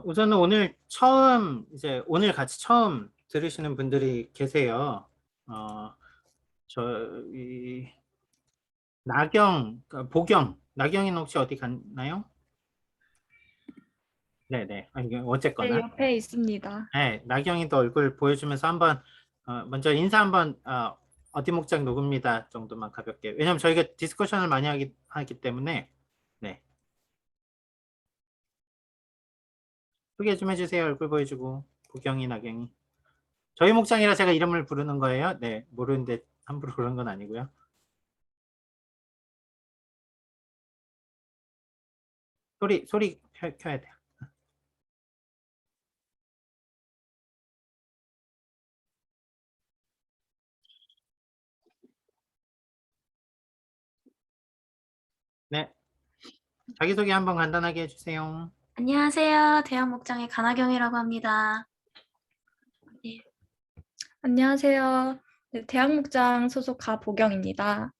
우선은 오늘 같이 처음 들으시는 분들이 계세요. 어, 저희, 나경이는 혹시 어디 갔나요? 네네. 이게 네, 어쨌거나. 옆에 있습니다. 네, 나경이도 얼굴 보여주면서 한번, 먼저 인사 한번, 어디 목장 누굽니다 정도만 가볍게. 왜냐면 저희가 디스커션을 많이 하기 때문에, 네. 소개 좀 해주세요. 얼굴 보여주고. 보경이, 나경이. 저희 목장이라 제가 이름을 부르는 거예요. 네, 모르는데 함부로 그런 건 아니고요. 소리 켜야 돼요. 네, 자기소개 한번 간단하게 해주세요. 안녕하세요. 대학목장의 가나경이라고 합니다. 네. 안녕하세요. 네, 대학목장 소속 가보경입니다.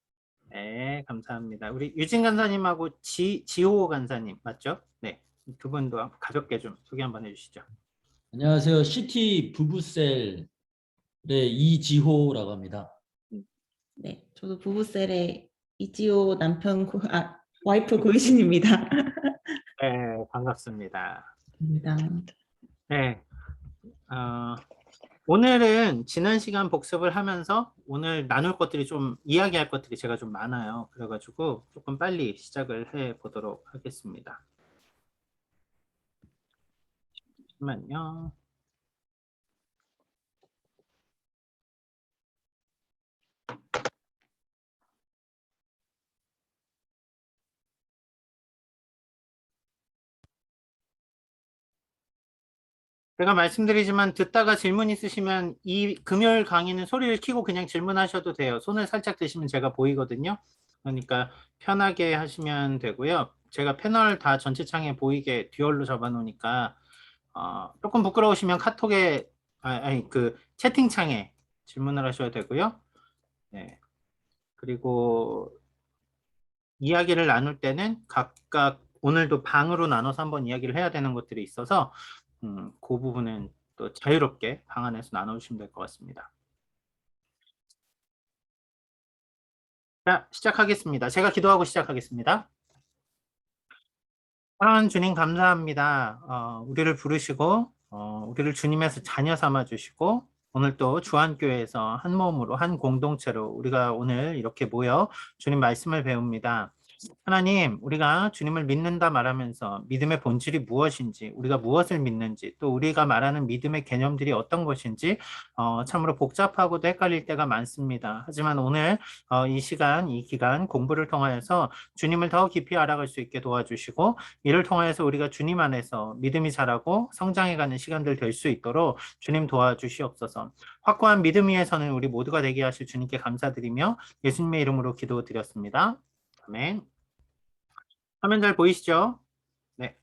네, 감사합니다. 우리 유진 간사님하고 지호 간사님 맞죠? 네, 두 분도 가볍게 좀 소개 한번 해주시죠. 안녕하세요. 시티 부부셀의 이지호라고 합니다. 네, 저도 부부셀의 이지호 와이프 고유진입니다. 네, 반갑습니다. 감사합니다. 네, 오늘은 지난 시간 복습을 하면서 오늘 나눌 것들이 좀 이야기할 것들이 제가 좀 많아요. 그래가지고 조금 빨리 시작을 해 보도록 하겠습니다. 잠시만요. 제가 말씀드리지만 듣다가 질문 있으시면 이 금요일 강의는 소리를 켜고 그냥 질문하셔도 돼요. 손을 살짝 드시면 제가 보이거든요. 그러니까 편하게 하시면 되고요. 제가 패널 다 전체 창에 보이게 듀얼로 잡아놓으니까 조금 부끄러우시면 카톡에 아니 그 채팅창에 질문을 하셔도 되고요. 네. 그리고 이야기를 나눌 때는 각각 오늘도 방으로 나눠서 한번 이야기를 해야 되는 것들이 있어서 그 부분은 또 자유롭게 방 안에서 나눠주시면 될 것 같습니다. 자, 시작하겠습니다. 제가 기도하고 시작하겠습니다. 사랑하는 주님 감사합니다. 우리를 부르시고 우리를 주님에서 자녀 삼아 주시고 오늘 또 주한교회에서 한 몸으로 한 공동체로 우리가 오늘 이렇게 모여 주님 말씀을 배웁니다. 하나님, 우리가 주님을 믿는다 말하면서 믿음의 본질이 무엇인지, 우리가 무엇을 믿는지, 또 우리가 말하는 믿음의 개념들이 어떤 것인지 참으로 복잡하고도 헷갈릴 때가 많습니다. 하지만 오늘 이 시간, 이 기간 공부를 통하여서 주님을 더 깊이 알아갈 수 있게 도와주시고 이를 통하여서 우리가 주님 안에서 믿음이 자라고 성장해가는 시간들 될 수 있도록 주님 도와주시옵소서. 확고한 믿음 위에서는 우리 모두가 되게 하실 주님께 감사드리며 예수님의 이름으로 기도드렸습니다. 아멘. 화면 잘 보이시죠? 네.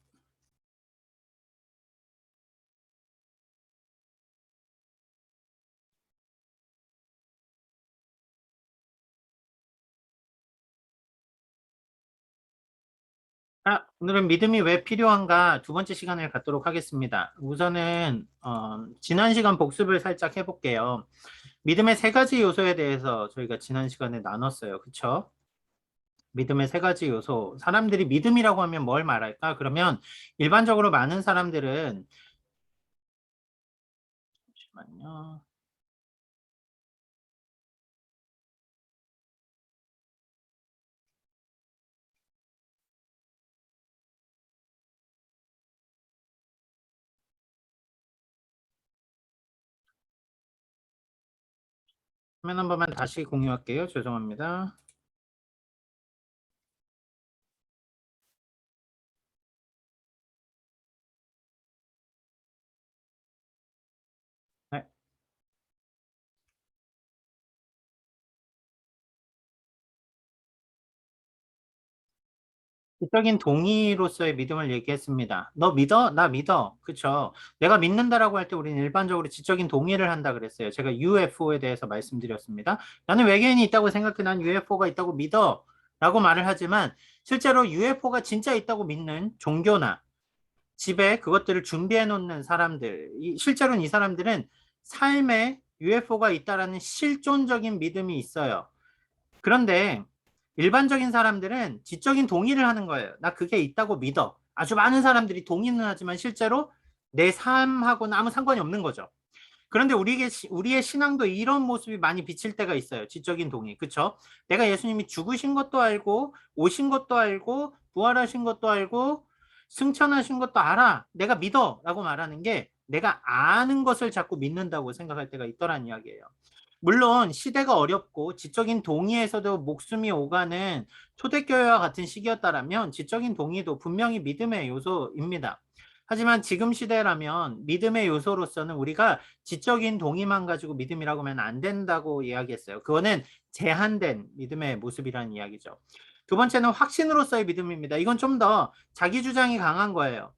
오늘은 믿음이 왜 필요한가 두 번째 시간을 갖도록 하겠습니다. 우선은 지난 시간 복습을 살짝 해볼게요. 믿음의 세 가지 요소에 대해서 저희가 지난 시간에 나눴어요. 그쵸? 믿음의 세 가지 요소. 사람들이 믿음이라고 하면 뭘 말할까? 그러면 일반적으로 많은 사람들은 잠시만요. 화면 한 번만 다시 공유할게요. 죄송합니다. 네. 지적인 동의로서의 믿음을 얘기했습니다. 너 믿어? 나 믿어. 그쵸? 내가 믿는다라고 할 때 우리는 일반적으로 지적인 동의를 한다 그랬어요. 제가 UFO에 대해서 말씀드렸습니다. 나는 외계인이 있다고 생각해. 난 UFO가 있다고 믿어. 라고 말을 하지만 실제로 UFO가 진짜 있다고 믿는 종교나 집에 그것들을 준비해 놓는 사람들, 실제로는 이 사람들은 삶에 UFO가 있다라는 실존적인 믿음이 있어요. 그런데 일반적인 사람들은 지적인 동의를 하는 거예요. 나 그게 있다고 믿어. 아주 많은 사람들이 동의는 하지만 실제로 내 삶하고는 아무 상관이 없는 거죠. 그런데 우리의 신앙도 이런 모습이 많이 비칠 때가 있어요. 지적인 동의. 그렇죠? 내가 예수님이 죽으신 것도 알고 오신 것도 알고 부활하신 것도 알고 승천하신 것도 알아. 내가 믿어. 라고 말하는 게 내가 아는 것을 자꾸 믿는다고 생각할 때가 있더란 이야기예요. 물론 시대가 어렵고 지적인 동의에서도 목숨이 오가는 초대교회와 같은 시기였다라면 지적인 동의도 분명히 믿음의 요소입니다. 하지만 지금 시대라면 믿음의 요소로서는 우리가 지적인 동의만 가지고 믿음이라고 하면 안 된다고 이야기했어요. 그거는 제한된 믿음의 모습이라는 이야기죠. 두 번째는 확신으로서의 믿음입니다. 이건 좀 더 자기 주장이 강한 거예요.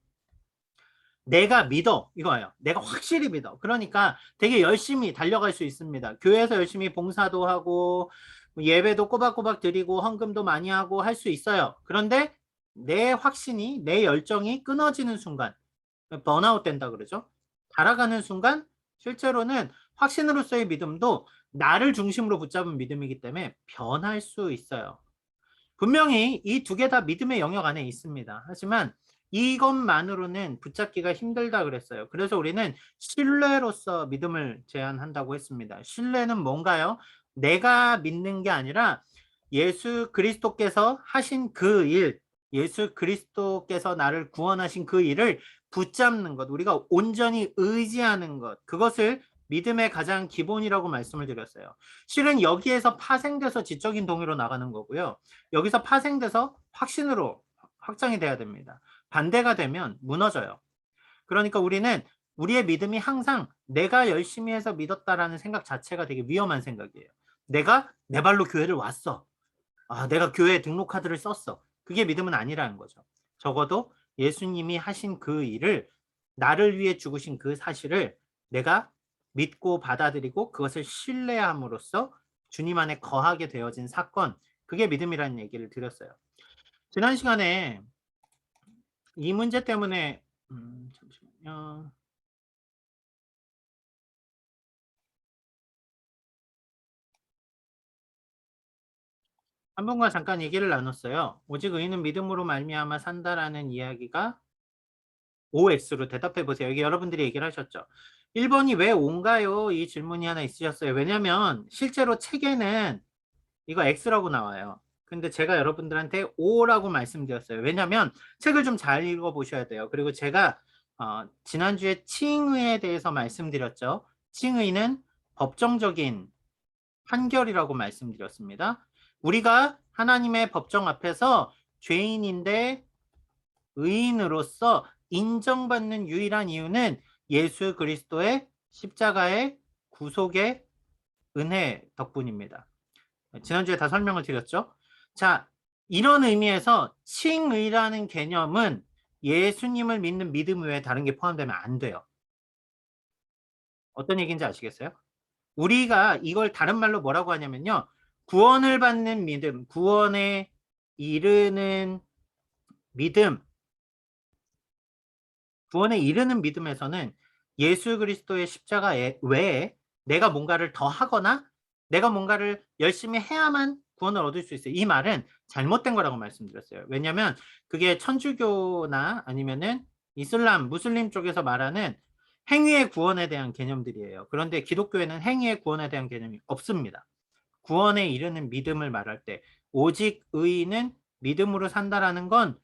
내가 믿어 이거예요. 내가 확실히 믿어. 그러니까 되게 열심히 달려갈 수 있습니다. 교회에서 열심히 봉사도 하고 예배도 꼬박꼬박 드리고 헌금도 많이 하고 할 수 있어요. 그런데 내 확신이 내 열정이 끊어지는 순간 번아웃 된다 그러죠. 달아가는 순간 실제로는 확신으로서의 믿음도 나를 중심으로 붙잡은 믿음이기 때문에 변할 수 있어요. 분명히 이 두 개 다 믿음의 영역 안에 있습니다. 하지만 이것만으로는 붙잡기가 힘들다 그랬어요. 그래서 우리는 신뢰로서 믿음을 제안한다고 했습니다. 신뢰는 뭔가요? 내가 믿는 게 아니라 예수 그리스도께서 하신 그 일, 예수 그리스도께서 나를 구원하신 그 일을 붙잡는 것, 우리가 온전히 의지하는 것, 그것을 믿음의 가장 기본이라고 말씀을 드렸어요. 실은 여기에서 파생돼서 지적인 동의로 나가는 거고요. 여기서 파생돼서 확신으로 확장이 돼야 됩니다. 반대가 되면 무너져요. 그러니까 우리는 우리의 믿음이 항상 내가 열심히 해서 믿었다라는 생각 자체가 되게 위험한 생각이에요. 내가 내 발로 교회를 왔어. 내가 교회에 등록카드를 썼어. 그게 믿음은 아니라는 거죠. 적어도 예수님이 하신 그 일을 나를 위해 죽으신 그 사실을 내가 믿고 받아들이고 그것을 신뢰함으로써 주님 안에 거하게 되어진 사건, 그게 믿음이라는 얘기를 드렸어요. 지난 시간에 이 문제 때문에 잠시만요. 한 분과 잠깐 얘기를 나눴어요. 오직 의인은 믿음으로 말미암아 산다라는 이야기가 OX로 대답해 보세요. 여기 여러분들이 얘기를 하셨죠. 1번이 왜 O인가요? 이 질문이 하나 있으셨어요. 왜냐하면 실제로 책에는 이거 X라고 나와요. 근데 제가 여러분들한테 O라고 말씀드렸어요. 왜냐하면 책을 좀 잘 읽어보셔야 돼요. 그리고 제가 지난주에 칭의에 대해서 말씀드렸죠. 칭의는 법정적인 판결이라고 말씀드렸습니다. 우리가 하나님의 법정 앞에서 죄인인데 의인으로서 인정받는 유일한 이유는 예수 그리스도의 십자가의 구속의 은혜 덕분입니다. 지난주에 다 설명을 드렸죠. 자, 이런 의미에서 칭의라는 개념은 예수님을 믿는 믿음 외에 다른 게 포함되면 안 돼요. 어떤 얘기인지 아시겠어요? 우리가 이걸 다른 말로 뭐라고 하냐면요. 구원을 받는 믿음, 구원에 이르는 믿음, 구원에 이르는 믿음에서는 예수 그리스도의 십자가 외에 내가 뭔가를 더 하거나 내가 뭔가를 열심히 해야만 구원을 얻을 수 있어요. 이 말은 잘못된 거라고 말씀드렸어요. 왜냐하면 그게 천주교나 아니면은 이슬람, 무슬림 쪽에서 말하는 행위의 구원에 대한 개념들이에요. 그런데 기독교에는 행위의 구원에 대한 개념이 없습니다. 구원에 이르는 믿음을 말할 때 오직 의인은 믿음으로 산다라는 건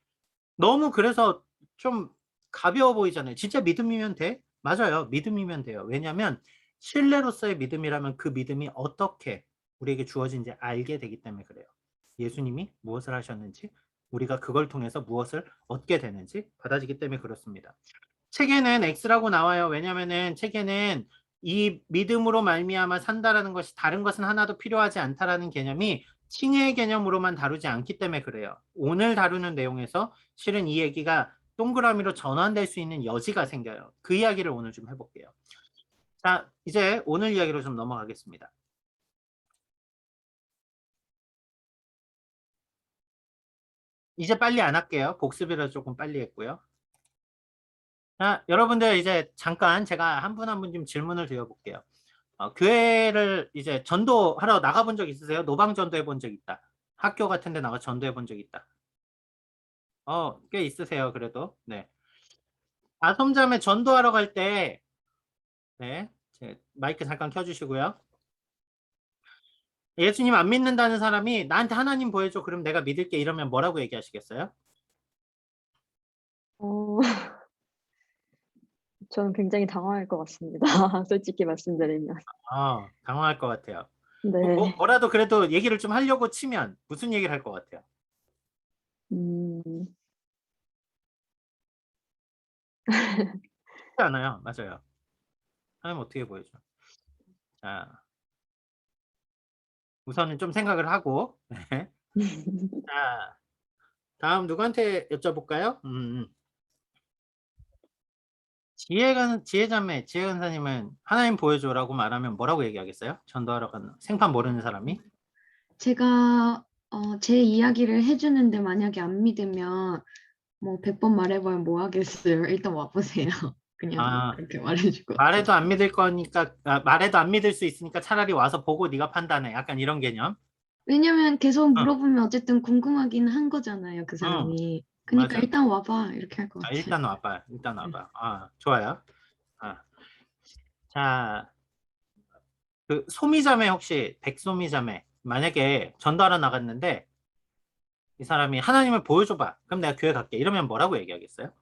너무 그래서 좀 가벼워 보이잖아요. 진짜 믿음이면 돼? 맞아요. 믿음이면 돼요. 왜냐하면 신뢰로서의 믿음이라면 그 믿음이 어떻게 우리에게 주어진지 알게 되기 때문에 그래요. 예수님이 무엇을 하셨는지 우리가 그걸 통해서 무엇을 얻게 되는지 받아지기 때문에 그렇습니다. 책에는 X라고 나와요. 왜냐하면은 책에는 이 믿음으로 말미암아 산다라는 것이 다른 것은 하나도 필요하지 않다라는 개념이 칭의 개념으로만 다루지 않기 때문에 그래요. 오늘 다루는 내용에서 실은 이 얘기가 동그라미로 전환될 수 있는 여지가 생겨요. 그 이야기를 오늘 좀 해볼게요. 자, 이제 오늘 이야기로 좀 넘어가겠습니다. 이제 빨리 안 할게요. 복습이라 조금 빨리 했고요. 자, 여러분들 이제 잠깐 제가 한 분 한 분 좀 질문을 드려볼게요. 교회를 이제 전도하러 나가본 적 있으세요? 노방 전도해 본 적 있다. 학교 같은 데 나가 전도해 본 적 있다. 꽤 있으세요, 그래도. 네. 아솜자매 전도하러 갈 때, 네. 마이크 잠깐 켜주시고요. 예수님 안 믿는다는 사람이 나한테 하나님 보여줘. 그럼 내가 믿을게. 이러면 뭐라고 얘기하시겠어요? 어, 저는 굉장히 당황할 것 같습니다. 솔직히 말씀드리면. 당황할 것 같아요. 네. 뭐라도 그래도 얘기를 좀 하려고 치면 무슨 얘기를 할 것 같아요? 음, 쉽지 않아요. 맞아요. 하나님 어떻게 보여줘? 자, 우선은 좀 생각을 하고. 네. 자, 다음 누구한테 여쭤볼까요? 지혜자매, 지혜은사님은 하나님 보여줘라고 말하면 뭐라고 얘기하겠어요? 전도하러 가는 생판 모르는 사람이? 제가 제 이야기를 해주는데 만약에 안 믿으면 뭐 100번 말해봐야 뭐 하겠어요. 일단 와보세요. 그냥 그렇게 말해줄 것 같아요. 말해도 안 믿을 거니까 말해도 안 믿을 수 있으니까 차라리 와서 보고 네가 판단해. 약간 이런 개념. 왜냐면 계속 물어보면 어쨌든 궁금하긴 한 거잖아요. 그 사람이. 그러니까 맞아. 일단 와봐. 이렇게 할 것 같아요. 일단 와봐. 일단 와봐. 좋아요. 자, 그 소미자매 혹시 백소미자매 만약에 전도하러 나갔는데 이 사람이 하나님을 보여줘봐. 그럼 내가 교회 갈게. 이러면 뭐라고 얘기하겠어요?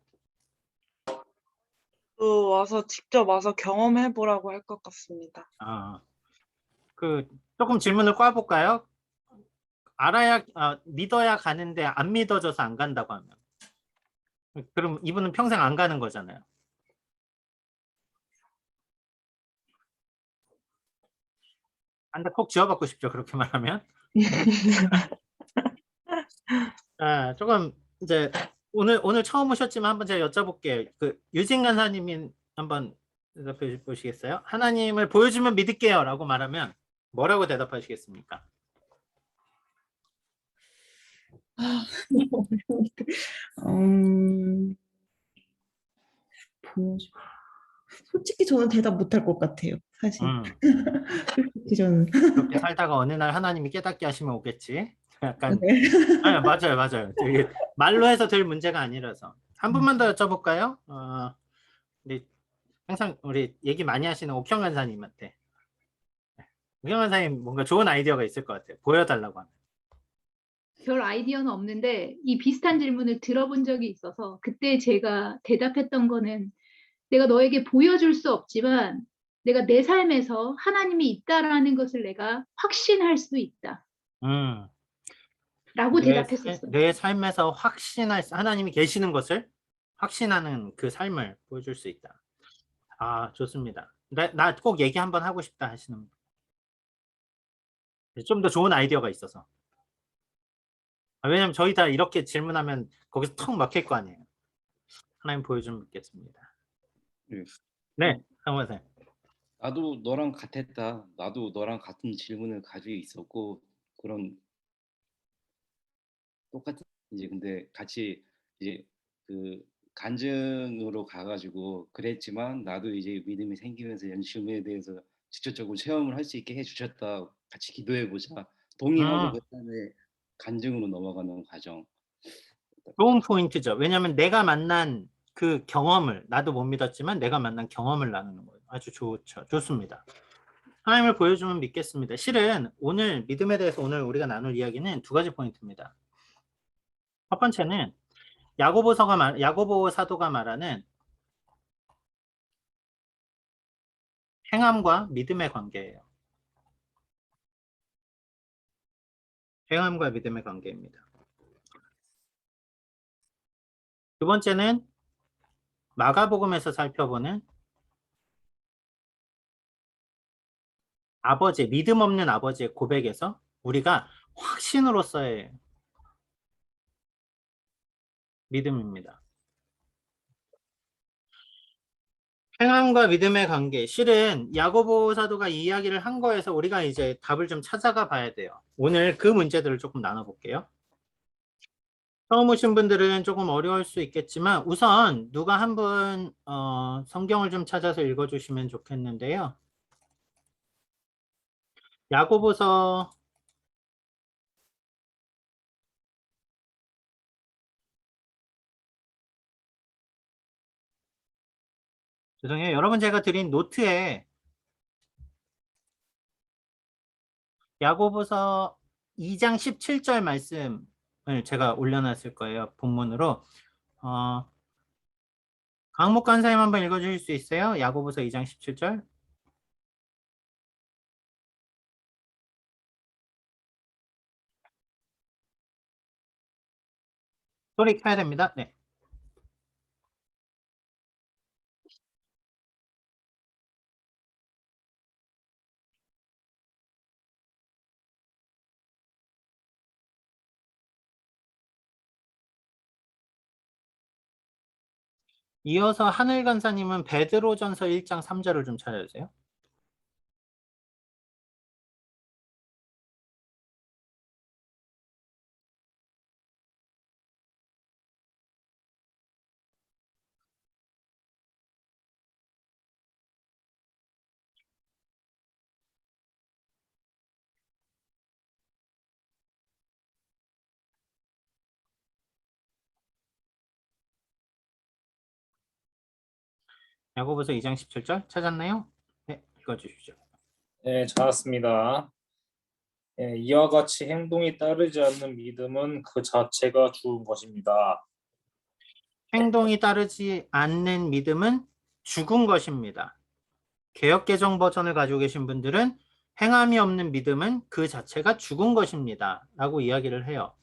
와서 직접 와서 경험해 보라고 할 것 같습니다. 조금 질문을 꽈볼까요? 믿어야 가는데 안 믿어져서 안 간다고 하면 그럼 이분은 평생 안 가는 거잖아요. 한대 콕 지어받고 싶죠. 그렇게 말하면. 조금 이제 오늘 처음 오셨지만 한번 제가 여쭤볼게요. 그 유진 간사님이 한번 대답해 보시겠어요? 하나님을 보여주면 믿을게요라고 말하면 뭐라고 대답하시겠습니까? 보여줘. 솔직히 저는 대답 못할 것 같아요. 사실. 솔직히 저는. 그렇게 살다가 어느 날 하나님이 깨닫게 하시면 오겠지. 약간 네. 맞아요. 되게 말로 해서 될 문제가 아니라서 한 분만 더 여쭤볼까요? 항상 우리 얘기 많이 하시는 옥형 간사님한테. 옥형 간사님 뭔가 좋은 아이디어가 있을 것 같아요. 보여달라고 하면. 별 아이디어는 없는데 이 비슷한 질문을 들어본 적이 있어서 그때 제가 대답했던 거는 내가 너에게 보여줄 수 없지만 내가 내 삶에서 하나님이 있다라는 것을 내가 확신할 수 있다. 라고 대답했었어요. 내 삶에서 하나님이 계시는 것을 확신하는 그 삶을 보여줄 수 있다. 좋습니다. 나 꼭 얘기 한번 하고 싶다 하시는 분. 좀 더 좋은 아이디어가 있어서. 왜냐면 저희 다 이렇게 질문하면 거기서 턱 막힐 거 아니에요. 하나님 보여주면 믿겠습니다. 네, 상무님. 나도 너랑 같았다. 나도 너랑 같은 질문을 가지고 있었고 그런 똑같은 이제 근데 같이 이제 그 간증으로 가가지고 그랬지만 나도 이제 믿음이 생기면서 연심에 대해서 직접적으로 체험을 할 수 있게 해주셨다. 같이 기도해보자. 동의하고 그다음에 간증으로 넘어가는 과정. 좋은 포인트죠. 왜냐하면 내가 만난 그 경험을 나도 못 믿었지만 내가 만난 경험을 나누는 거예요. 아주 좋죠. 좋습니다. 하나님을 보여주면 믿겠습니다. 실은 오늘 믿음에 대해서 오늘 우리가 나눌 이야기는 두 가지 포인트입니다. 첫 번째는 야고보 사도가 말하는 행함과 믿음의 관계예요. 행함과 믿음의 관계입니다. 두 번째는 마가복음에서 살펴보는 믿음 없는 아버지의 고백에서 우리가 확신으로서의 믿음입니다. 행함과 믿음의 관계. 실은 야고보 사도가 이 이야기를 한 거에서 우리가 이제 답을 좀 찾아가 봐야 돼요. 오늘 그 문제들을 조금 나눠볼게요. 처음 오신 분들은 조금 어려울 수 있겠지만 우선 누가 한 분 성경을 좀 찾아서 읽어주시면 좋겠는데요. 야고보서 죄송해요. 여러분 제가 드린 노트에 야고보서 2장 17절 말씀을 제가 올려놨을 거예요. 본문으로. 강목 간사님 한번 읽어주실 수 있어요? 야고보서 2장 17절. 소리 켜야 됩니다. 네. 이어서 하늘 간사님은 베드로전서 1장 3절을 좀 찾아주세요. 야고보서 2장 17절 찾았나요? 네, 읽어주십시오. 네, 찾았습니다. 예, 이와 같이 행동이 따르지 않는 믿음은 그 자체가 죽은 것입니다. 행동이 따르지 않는 믿음은 죽은 것입니다. 개역개정 버전을 가지고 계신 분들은 행함이 없는 믿음은 그 자체가 죽은 것입니다. 라고 이야기를 해요.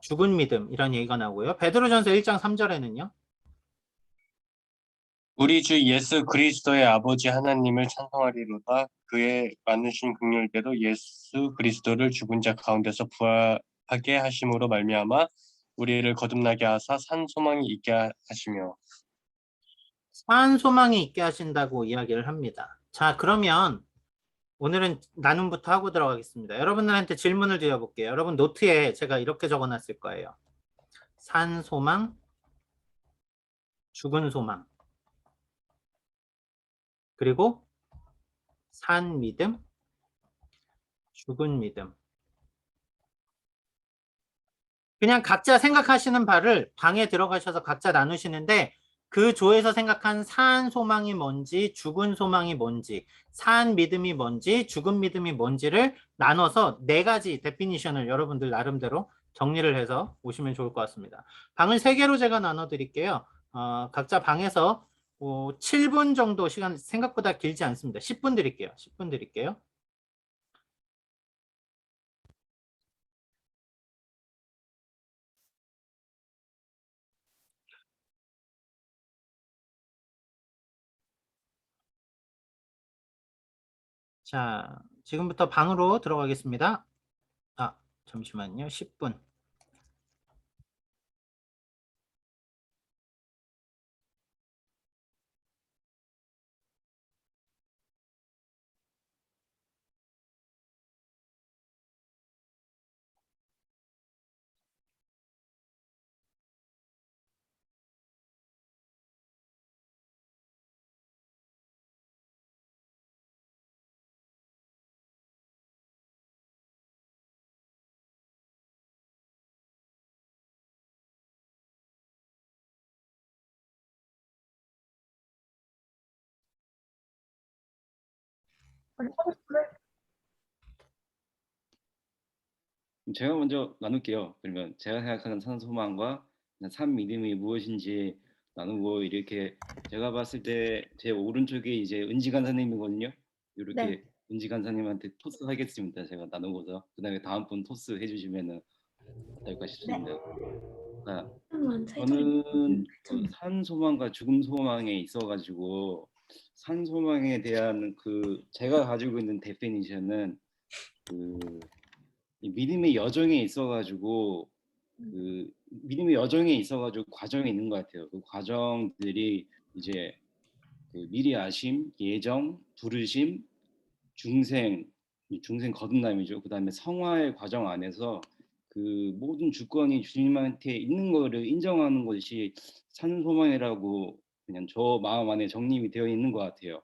죽은 믿음 이런 얘기가 나오고요. 베드로전서 1장 3절에는요. 우리 주 예수 그리스도의 아버지 하나님을 찬송하리로다. 그의 많으신 긍휼대로 예수 그리스도를 죽은 자 가운데서 부활하게 하심으로 말미암아 우리를 거듭나게 하사 산 소망이 있게 하시며. 산 소망이 있게 하신다고 이야기를 합니다. 자, 그러면 오늘은 나눔부터 하고 들어가겠습니다. 여러분들한테 질문을 드려볼게요. 여러분 노트에 제가 이렇게 적어놨을 거예요. 산 소망, 죽은 소망, 그리고 산 믿음, 죽은 믿음. 그냥 각자 생각하시는 바를 방에 들어가셔서 각자 나누시는데 그 조에서 생각한 산 소망이 뭔지, 죽은 소망이 뭔지, 산 믿음이 뭔지, 죽은 믿음이 뭔지를 나눠서 4가지 데피니션을 여러분들 나름대로 정리를 해서 오시면 좋을 것 같습니다. 방을 3개로 제가 나눠 드릴게요. 각자 방에서 7분 정도 시간, 생각보다 길지 않습니다. 10분 드릴게요. 10분 드릴게요. 자, 지금부터 방으로 들어가겠습니다. 잠시만요. 10분. 제가 먼저 나눌게요. 그러면 제가 생각하는 산 소망과 산 믿음이 무엇인지 나누고, 이렇게 제가 봤을 때 제 오른쪽에 이제 은지 간사님이거든요. 이렇게 네. 은지 간사님한테 토스 하겠습니다. 제가 나누고서 그다음에 다음 분 토스 해주시면은 어떨까 싶습니다. 저는 산 소망과 죽음 소망에 있어가지고, 산 소망에 대한 제가 가지고 있는 데피니션은 이 믿음의 여정에 있어가지고 믿음의 여정에 있어가지고 과정이 있는 것 같아요. 그 과정들이 이제 미리 아심, 예정, 부르심, 중생 거듭남이죠. 그 다음에 성화의 과정 안에서 그 모든 주권이 주님한테 있는 거를 인정하는 것이 산소망이라고 그냥 저 마음 안에 정립이 되어 있는 것 같아요.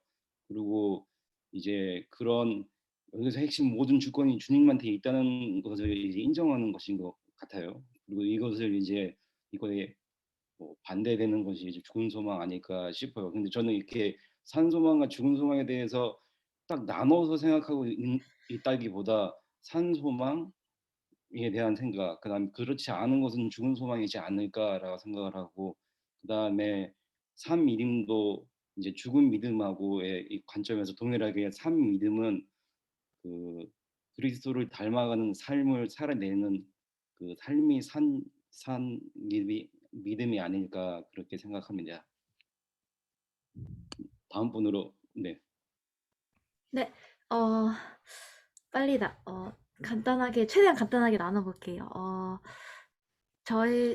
그리고 이제 그런 여기서 핵심 모든 주권이 주님한테 있다는 것을 이제 인정하는 것인 것 같아요. 그리고 이것을 이제 이거에 뭐 반대되는 것이 이제 죽은 소망 아닐까 싶어요. 근데 저는 이렇게 산 소망과 죽은 소망에 대해서 딱 나눠서 생각하고 있다기보다 산 소망에 대한 생각, 그다음에 그렇지 않은 것은 죽은 소망이지 않을까라고 생각을 하고, 그다음에 산 믿음도 이제 죽은 믿음하고의 이 관점에서 동일하게 산 믿음은 그 그리스도를 닮아가는 삶을 살아내는 그 삶이 산 믿음이 아닐까 그렇게 생각합니다. 다음 분으로. 네. 네, 빨리 간단하게, 최대한 간단하게 나눠볼게요.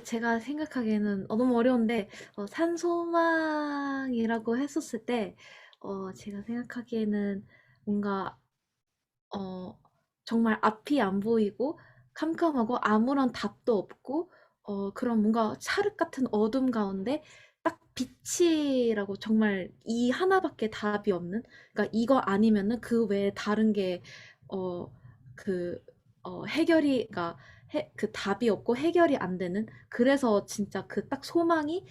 제가 생각하기에는 너무 어려운데, 산소망이라고 했었을 때, 제가 생각하기에는 뭔가, 정말 앞이 안 보이고, 캄캄하고, 아무런 답도 없고, 그런 뭔가 찰흙 같은 어둠 가운데, 딱 빛이라고 정말 이 하나밖에 답이 없는, 그러니까 이거 아니면은 그 외에 다른 게, 어, 그, 그러니까 그 답이 없고 해결이 안 되는, 그래서 진짜 그 딱 소망이,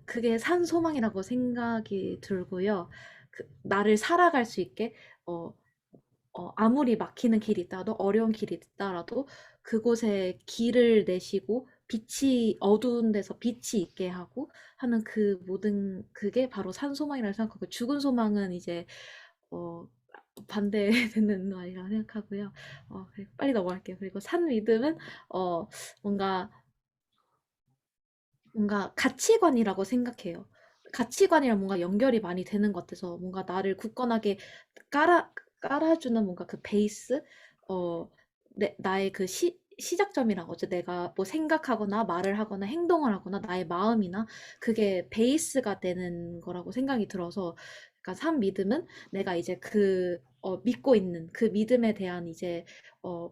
그게 산 소망이라고 생각이 들고요. 나를 살아갈 수 있게, 어, 아무리 막히는 길이 있더라도, 어려운 길이 있더라도, 그곳에 길을 내시고, 빛이, 어두운 데서 빛이 있게 하고 하는 그 모든, 그게 바로 산 소망이라고 생각하고, 죽은 소망은 이제, 어, 반대되는 말이라고 생각하고요. 빨리 넘어갈게요. 그리고 산 믿음은, 뭔가, 가치관이라고 생각해요. 가치관이랑 뭔가 연결이 많이 되는 것 같아서, 뭔가 나를 굳건하게 깔아주는 뭔가 그 베이스, 나의 그 시작점이라고 하죠. 내가 뭐 생각하거나 말을 하거나 행동을 하거나 나의 마음이나 그게 베이스가 되는 거라고 생각이 들어서, 그러니까 산 믿음은 내가 이제 믿고 있는 그 믿음에 대한 이제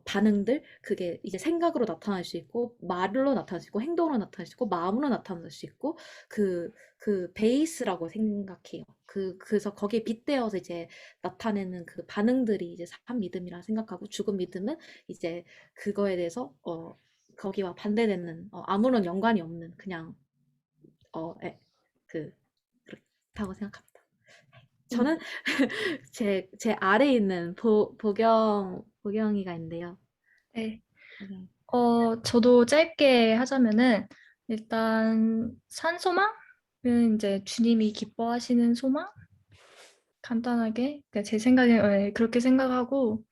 반응들, 그게 이제 생각으로 나타날 수 있고, 말로 나타날 수 있고, 행동으로 나타날 수 있고, 마음으로 나타날 수 있고, 그 베이스라고 생각해요. 그래서 거기에 빗대어서 이제 나타내는 그 반응들이 이제 산 믿음이라 생각하고, 죽은 믿음은 이제 그거에 대해서 거기와 반대되는, 아무런 연관이 없는, 그냥 그렇다고 생각합니다. 저는 제 아래에 있는 보경이가 있는데요. 네. 네. 저도 짧게 하자면은, 일단, 산 소망은 이제 주님이 기뻐하시는 소망? 간단하게. 그러니까 제 생각에 그렇게 생각하고,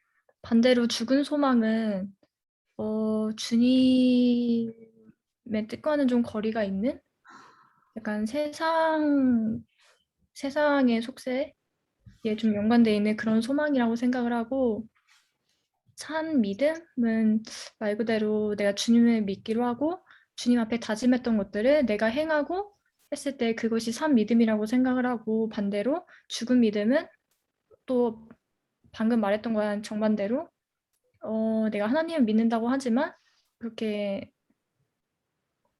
반대로 죽은 소망은, 주님의 뜻과는 좀 거리가 있는? 약간 세상의 속세에 좀 연관되어 있는 그런 소망이라고 생각을 하고, 산 믿음은 말 그대로 내가 주님을 믿기로 하고 주님 앞에 다짐했던 것들을 내가 행하고 했을 때 그것이 산 믿음이라고 생각을 하고, 반대로 죽은 믿음은 또 방금 말했던 거랑 정반대로 내가 하나님을 믿는다고 하지만 그렇게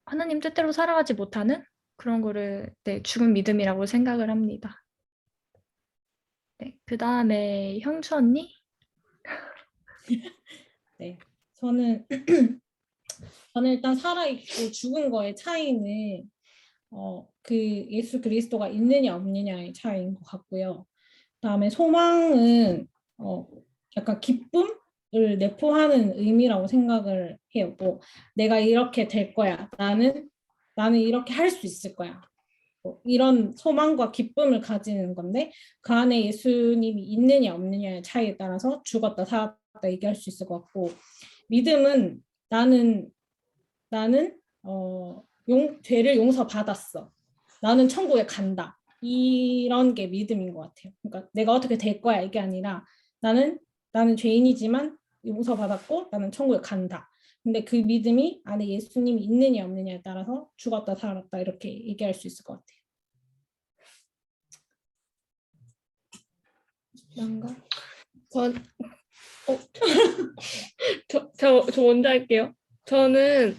하나님 뜻대로 살아가지 못하는 그런 거를 죽은 믿음이라고 생각을 합니다. 네, 그 다음에 형주 언니? 네, 저는 일단 살아있고 죽은 거의 차이는 그 예수 그리스도가 있느냐 없느냐의 차이인 것 같고요. 그다음에 소망은 약간 기쁨을 내포하는 의미라고 생각을 해요. 뭐 내가 이렇게 될 거야. 나는 이렇게 할 수 있을 거야. 뭐 이런 소망과 기쁨을 가지는 건데, 그 안에 예수님이 있느냐 없느냐의 차이에 따라서 죽었다 살았다 얘기할 수 있을 것 같고, 믿음은 나는 죄를 용서받았어. 나는 천국에 간다. 이런 게 믿음인 것 같아요. 그러니까 내가 어떻게 될 거야 이게 아니라 나는 죄인이지만 용서받았고 나는 천국에 간다. 근데 그 믿음이 안에 예수님이 있느냐 없느냐에 따라서 죽었다 살았다 이렇게 얘기할 수 있을 것 같아요. 뭔가? 저 먼저 할게요. 저는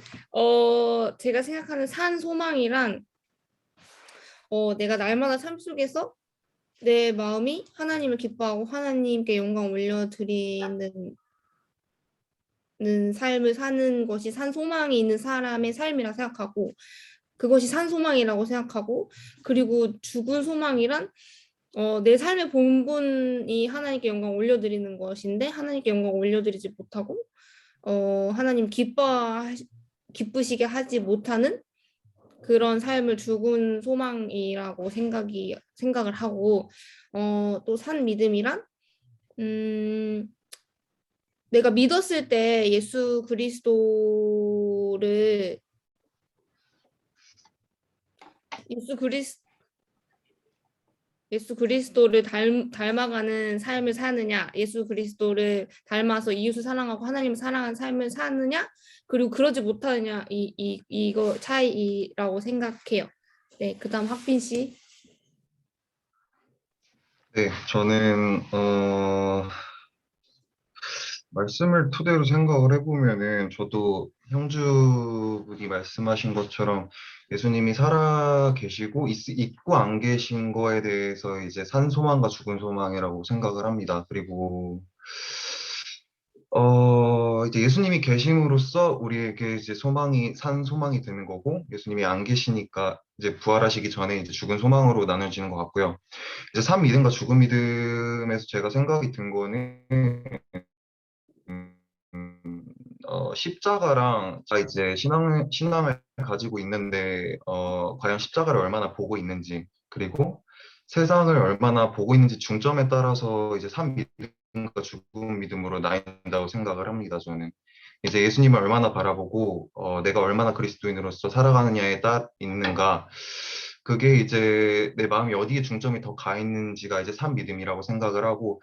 제가 생각하는 산 소망이란 내가 날마다 삶 속에서 내 마음이 하나님을 기뻐하고 하나님께 영광 올려드리는 삶을 사는 것이 산 소망이 있는 사람의 삶이라 생각하고 그것이 산 소망이라고 생각하고 그리고 죽은 소망이란 내 삶의 본분이 하나님께 영광 올려드리는 것인데 하나님께 영광 올려드리지 못하고 하나님 기쁘시게 하지 못하는 그런 삶을 죽은 소망이라고 생각을 하고 또 산 믿음이란 내가 믿었을 때 예수 그리스도를 닮아가는 삶을 사느냐, 예수 그리스도를 닮아서 이웃을 사랑하고 하나님을 사랑하는 삶을 사느냐, 그리고 그러지 못하느냐, 이거 차이라고 생각해요. 네, 그다음 학빈 씨. 네, 저는 말씀을 토대로 생각을 해보면은 저도 형주분이 말씀하신 것처럼 예수님이 살아 계시고 있고 안 계신 거에 대해서 이제 산 소망과 죽은 소망이라고 생각을 합니다. 그리고 이제 예수님이 계심으로써 우리에게 이제 산 소망이 되는 거고, 예수님이 안 계시니까 이제 부활하시기 전에 이제 죽은 소망으로 나눠지는 것 같고요. 이제 산 믿음과 죽은 믿음에서 제가 생각이 든 거는, 십자가랑 자 이제 신앙을 가지고 있는데, 과연 십자가를 얼마나 보고 있는지, 그리고 세상을 얼마나 보고 있는지 중점에 따라서 이제 산 믿음과 죽은 믿음으로 나뉜다고 생각을 합니다, 저는. 이제 예수님을 얼마나 바라보고, 내가 얼마나 그리스도인으로서 살아가느냐에 따라 있는가, 그게 이제 내 마음이 어디에 중점이 더 가 있는지가 이제 산 믿음이라고 생각을 하고,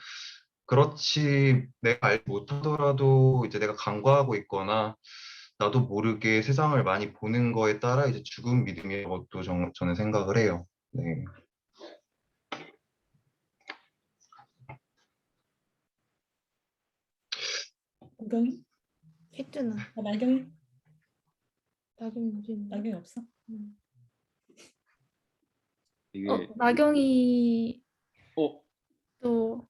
그렇지 내가 알지 못하더라도 이제 내가 간과하고 있거나 나도 모르게 세상을 많이 보는 거에 따라 이제 죽은 믿음이라고 또 저는 생각을 해요. 네. 나경이? 했잖아. 나경이? 나경이 나경이 없어? 이게 나경이 어, 또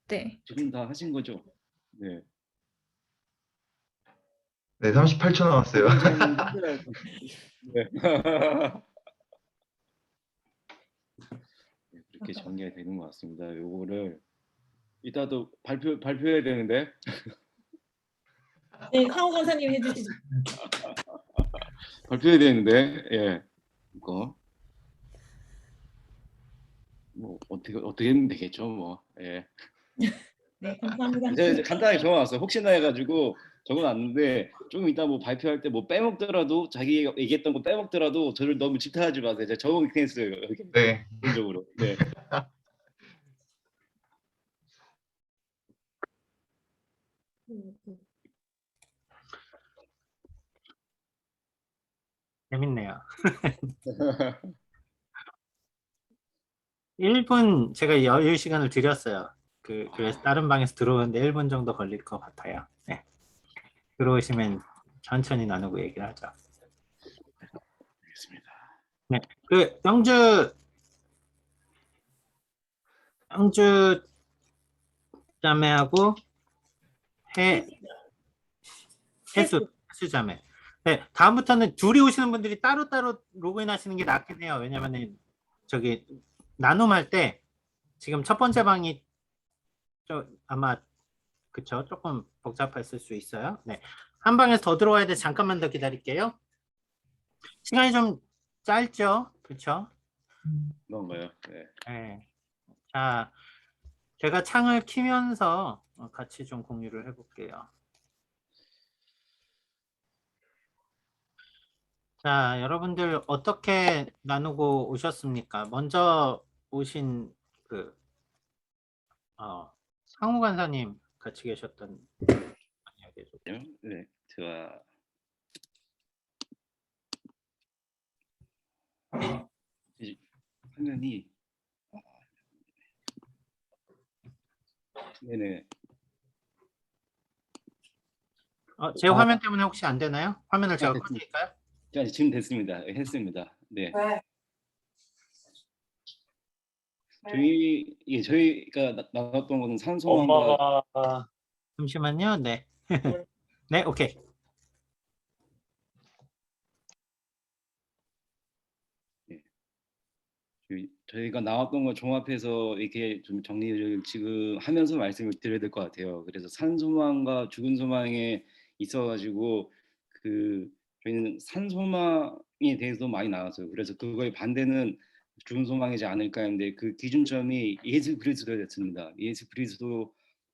네. 지금 다 하신 거죠? 네. 네, 38초 남았어요. 네. 그렇게 정리가 되는 것 같습니다. 요거를 이따도 발표해야 되는데. 네, 상호 간사님 해주시죠. 발표해야 되는데, 예, 이거 뭐 어떻게 하면 되겠죠, 뭐. 예. 네, 감사합니다. 제가 이제 간단하게 적어놨어요. 혹시나 해가지고 적어놨는데 조금 이따 뭐 발표할 때 뭐 빼먹더라도 자기가 얘기했던 거 빼먹더라도 저를 너무 질타하지 마세요. 제가 적어놓긴 했어요. 네. 기본적으로. 네. 재밌네요. 1분 제가 여유 시간을 드렸어요. 그래서 다른 방에서 들어오는데 1분 정도 걸릴 것 같아요. 네. 들어오시면 천천히 나누고 얘기를 하죠. 알겠습니다. 네. 영주 자매하고 해수 자매. 네, 다음부터는 둘이 오시는 분들이 따로따로 로그인 하시는 게 낫긴 해요. 왜냐면은 저기 나눔할 때 지금 첫 번째 방이 아마 그쵸? 조금 복잡했을 수 있어요. 네. 한 방에서 더 들어와야 돼. 잠깐만 더 기다릴게요. 시간이 좀 짧죠? 그쵸? 그런가요? 네. 네. 자, 제가 창을 키면서 같이 좀 공유를 해볼게요. 자, 여러분들 어떻게 나누고 오셨습니까? 먼저 오신 상우 간사님 같이 계셨던 네, 제가 화면이 네네. 제 화면 때문에 혹시 안 되나요? 화면을 제가 됐습니다. 꺼드릴까요? 지금 됐습니다. 했습니다. 네. 저희가 나눴던 것은 산소망과 엄마가 잠시만요. 네. 네, 오케이. 저희가 나왔던 거 종합해서 이렇게 좀 정리를 지금 하면서 말씀을 드려야 될 것 같아요. 그래서 산소망과 죽은 소망에 있어가지고 저희는 산소망에 대해서 많이 나왔어요. 그래서 그거의 반대는 죽은 소망이지 않을까 했는데 그 기준점이 예수 그리스도였습니다. 예수 그리스도로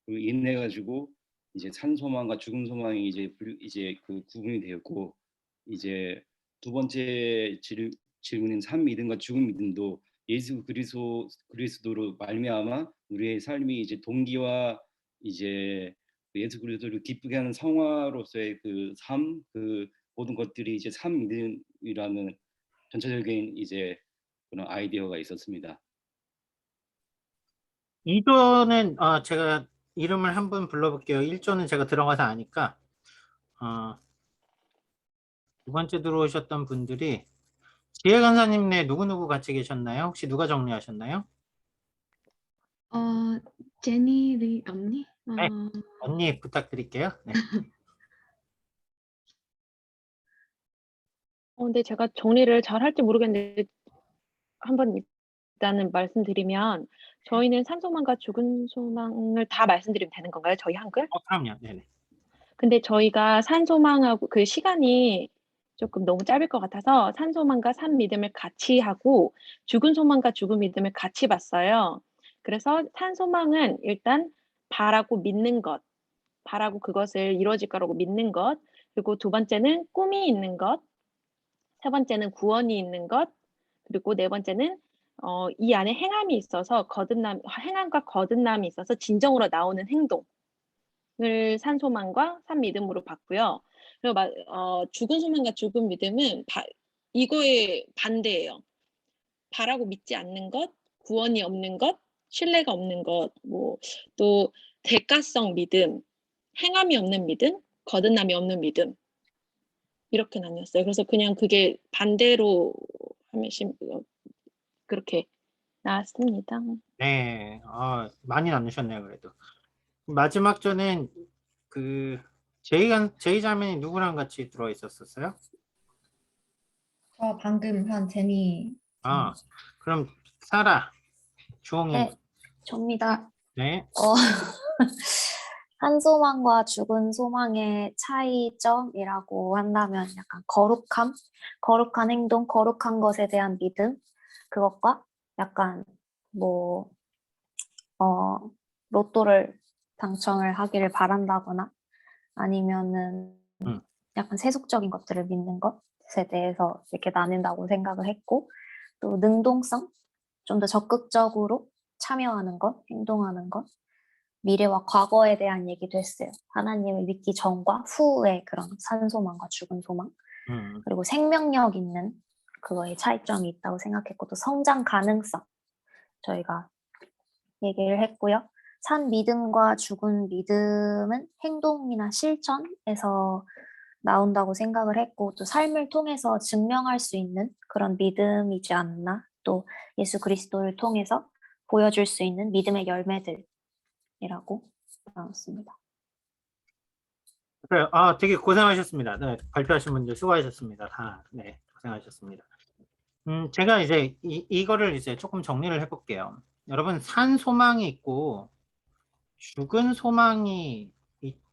인해 가지고 이제 산소망과 죽은 소망이 이제 그 구분이 되었고, 이제 두 번째 질문인 산 믿음과 죽은 믿음도 예수 그리스도로 말미암아 우리의 삶이 이제 동기와 이제 예수 그리스도를 기쁘게 하는 성화로서의 그 삶, 그 모든 것들이 이제 산 믿음이라는 전체적인 이제 그런 아이디어가 있었습니다. 2조는 제가 이름을 한번 불러볼게요. 1조는 제가 들어가서 아니까 두 번째 들어오셨던 분들이 지혜 간사님 네 누구 같이 계셨나요? 혹시 누가 정리하셨나요? 제니 리 언니? 네, 언니 부탁드릴게요. 네. 근데 제가 정리를 잘 할지 모르겠는데 한번 일단은 말씀드리면 저희는 산소망과 죽은 소망을 다 말씀드리면 되는 건가요? 저희 한글? 그럼요. 네네. 근데 저희가 산소망하고 그 시간이 조금 너무 짧을 것 같아서 산소망과 산 믿음을 같이 하고 죽은 소망과 죽은 믿음을 같이 봤어요. 그래서 산소망은 일단 바라고 믿는 것, 바라고 그것을 이루어질 거라고 믿는 것, 그리고 두 번째는 꿈이 있는 것, 세 번째는 구원이 있는 것, 그리고 네 번째는 이 안에 행함이 있어서 행함과 거듭남이 있어서 진정으로 나오는 행동을 산소망과 산 믿음으로 봤고요. 그리고 죽은 소망과 죽은 믿음은 이거의 반대예요. 바라고 믿지 않는 것, 구원이 없는 것, 신뢰가 없는 것, 또 대가성 믿음, 행함이 없는 믿음, 거듭남이 없는 믿음 이렇게 나뉘었어요. 그래서 그냥 그게 반대로 하면 그렇게 나왔습니다. 네, 많이 나누셨네요. 그래도 마지막 조는 제이 자매님 누구랑 같이 들어 있었어요? 저 방금 한 제니. 그럼 사라, 주홍이. 네, 접니다. 네. 한 소망과 죽은 소망의 차이점이라고 한다면 약간 거룩한 행동, 거룩한 것에 대한 믿음, 그것과 약간 로또를 당첨을 하기를 바란다거나 아니면은 약간 세속적인 것들을 믿는 것에 대해서 이렇게 나뉜다고 생각을 했고, 또 능동성, 좀 더 적극적으로 참여하는 것, 행동하는 것, 미래와 과거에 대한 얘기도 했어요. 하나님을 믿기 전과 후의 그런 산소망과 죽은 소망, 그리고 생명력 있는 그거의 차이점이 있다고 생각했고, 또 성장 가능성 저희가 얘기를 했고요. 산 믿음과 죽은 믿음은 행동이나 실천에서 나온다고 생각을 했고, 또 삶을 통해서 증명할 수 있는 그런 믿음이지 않나, 또 예수 그리스도를 통해서 보여줄 수 있는 믿음의 열매들이라고 나왔습니다. 그래요. 되게 고생하셨습니다. 네, 발표하신 분들 수고하셨습니다. 다, 네, 고생하셨습니다. 제가 이제 이거를 이제 조금 정리를 해볼게요. 여러분, 산 소망이 있고 죽은 소망이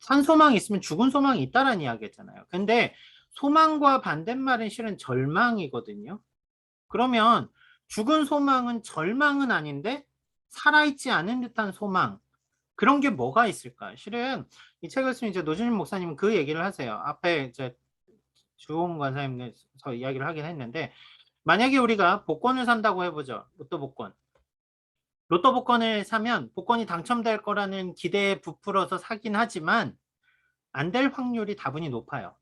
산 소망이 있으면 죽은 소망이 있다라는 이야기잖아요. 근데 소망과 반대말은 실은 절망이거든요. 그러면 죽은 소망은 절망은 아닌데 살아있지 않은 듯한 소망, 그런 게 뭐가 있을까요? 실은 이 책을 쓴 이제 노준일 목사님은 그 얘기를 하세요. 앞에 이제 주홍 관사님께서 이야기를 하긴 했는데, 만약에 우리가 복권을 산다고 해보죠. 로또 복권을 사면 복권이 당첨될 거라는 기대에 부풀어서 사긴 하지만 안 될 확률이 다분히 높아요.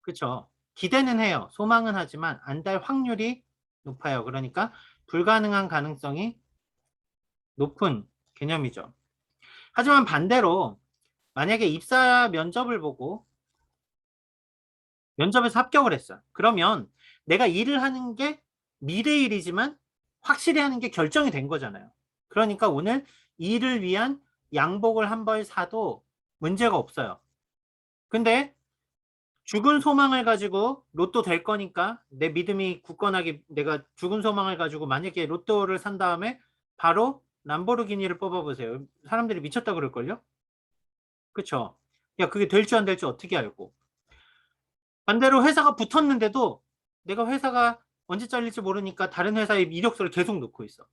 그렇죠? 기대는 해요. 소망은 하지만 안 될 확률이 높아요. 그러니까 불가능한 가능성이 높은 개념이죠. 하지만 반대로 만약에 입사 면접을 보고 면접에서 합격을 했어. 그러면 내가 일을 하는 게 미래 일이지만 확실히 하는 게 결정이 된 거잖아요. 그러니까 오늘 일을 위한 양복을 한 벌 사도 문제가 없어요. 근데 죽은 소망을 가지고 로또 될 거니까 내 믿음이 굳건하게 내가 죽은 소망을 가지고 만약에 로또를 산 다음에 바로 람보르기니를 뽑아보세요. 사람들이 미쳤다 그럴걸요? 그쵸? 야, 그게 될지 안 될지 어떻게 알고. 반대로 회사가 붙었는데도 내가 회사가 언제 잘릴지 모르니까 다른 회사에 이력서를 계속 넣고 있어.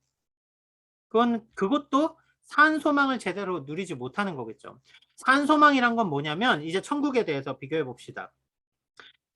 그것도 산 소망을 제대로 누리지 못하는 거겠죠. 산 소망이란 건 뭐냐면 이제 천국에 대해서 비교해 봅시다.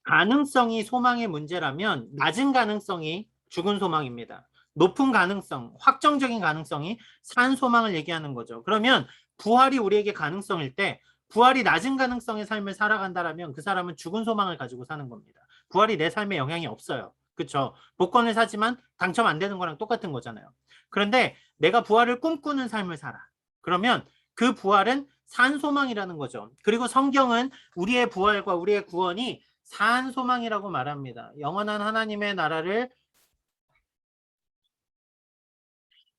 가능성이 소망의 문제라면 낮은 가능성이 죽은 소망입니다. 높은 가능성, 확정적인 가능성이 산 소망을 얘기하는 거죠. 그러면 부활이 우리에게 가능성일 때 부활이 낮은 가능성의 삶을 살아간다라면 그 사람은 죽은 소망을 가지고 사는 겁니다. 부활이 내 삶에 영향이 없어요. 그렇죠? 복권을 사지만 당첨 안 되는 거랑 똑같은 거잖아요. 그런데 내가 부활을 꿈꾸는 삶을 살아. 그러면 그 부활은 산 소망이라는 거죠. 그리고 성경은 우리의 부활과 우리의 구원이 산 소망이라고 말합니다. 영원한 하나님의 나라를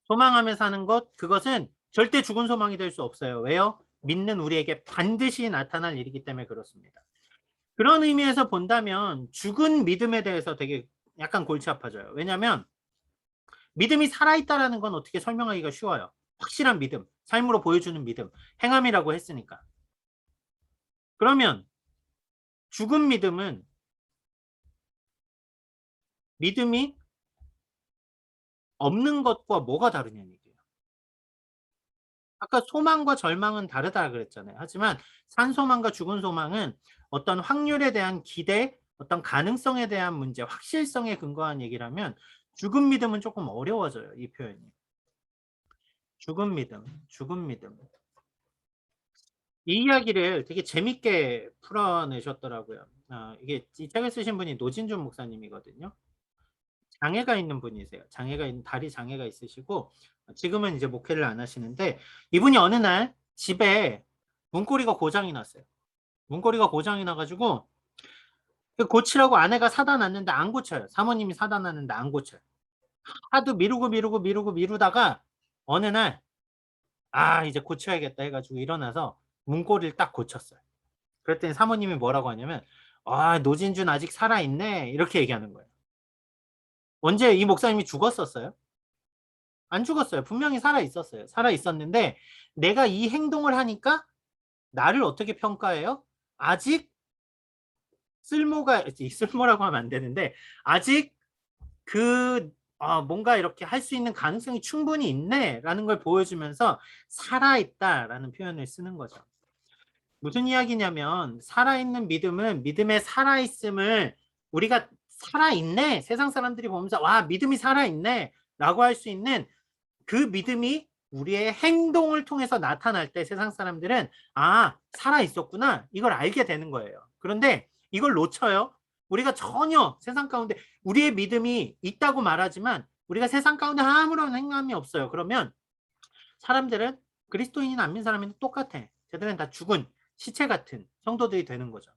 소망하며 사는 것, 그것은 절대 죽은 소망이 될 수 없어요. 왜요? 믿는 우리에게 반드시 나타날 일이기 때문에 그렇습니다. 그런 의미에서 본다면 죽은 믿음에 대해서 되게 약간 골치 아파져요. 왜냐하면 믿음이 살아있다라는 건 어떻게 설명하기가 쉬워요. 확실한 믿음, 삶으로 보여주는 믿음, 행함이라고 했으니까. 그러면 죽은 믿음은 믿음이 없는 것과 뭐가 다르냐는 얘기예요. 아까 소망과 절망은 다르다 그랬잖아요. 하지만 산소망과 죽은 소망은 어떤 확률에 대한 기대, 어떤 가능성에 대한 문제, 확실성에 근거한 얘기라면 죽은 믿음은 조금 어려워져요. 이 표현이. 죽은 믿음, 죽은 믿음. 이 이야기를 되게 재밌게 풀어내셨더라고요. 이게 이 책을 쓰신 분이 노진준 목사님이거든요. 장애가 있는 분이세요. 다리 장애가 있으시고 지금은 이제 목회를 안 하시는데 이분이 어느 날 집에 문고리가 고장이 났어요. 문고리가 고장이 나가지고 고치라고 아내가 사다 놨는데 안 고쳐요. 사모님이 사다 놨는데 안 고쳐요. 하도 미루다가 어느 날 이제 고쳐야겠다 해가지고 일어나서 문고리를 딱 고쳤어요. 그랬더니 사모님이 뭐라고 하냐면 노진준 아직 살아있네 이렇게 얘기하는 거예요. 언제 이 목사님이 죽었었어요? 안 죽었어요. 분명히 살아있었어요. 살아있었는데 내가 이 행동을 하니까 나를 어떻게 평가해요? 아직 쓸모라고 하면 안 되는데 아직 뭔가 이렇게 할 수 있는 가능성이 충분히 있네 라는 걸 보여주면서 살아있다라는 표현을 쓰는 거죠. 무슨 이야기냐면 살아있는 믿음은 믿음의 살아있음을 우리가 살아있네 세상 사람들이 보면서 와 믿음이 살아있네 라고 할 수 있는 그 믿음이 우리의 행동을 통해서 나타날 때 세상 사람들은 살아있었구나 이걸 알게 되는 거예요. 그런데 이걸 놓쳐요. 우리가 전혀 세상 가운데 우리의 믿음이 있다고 말하지만 우리가 세상 가운데 아무런 행함이 없어요. 그러면 사람들은 그리스도인이나 안 믿는 사람이나 똑같아. 쟤들은 다 죽은 시체 같은 성도들이 되는 거죠.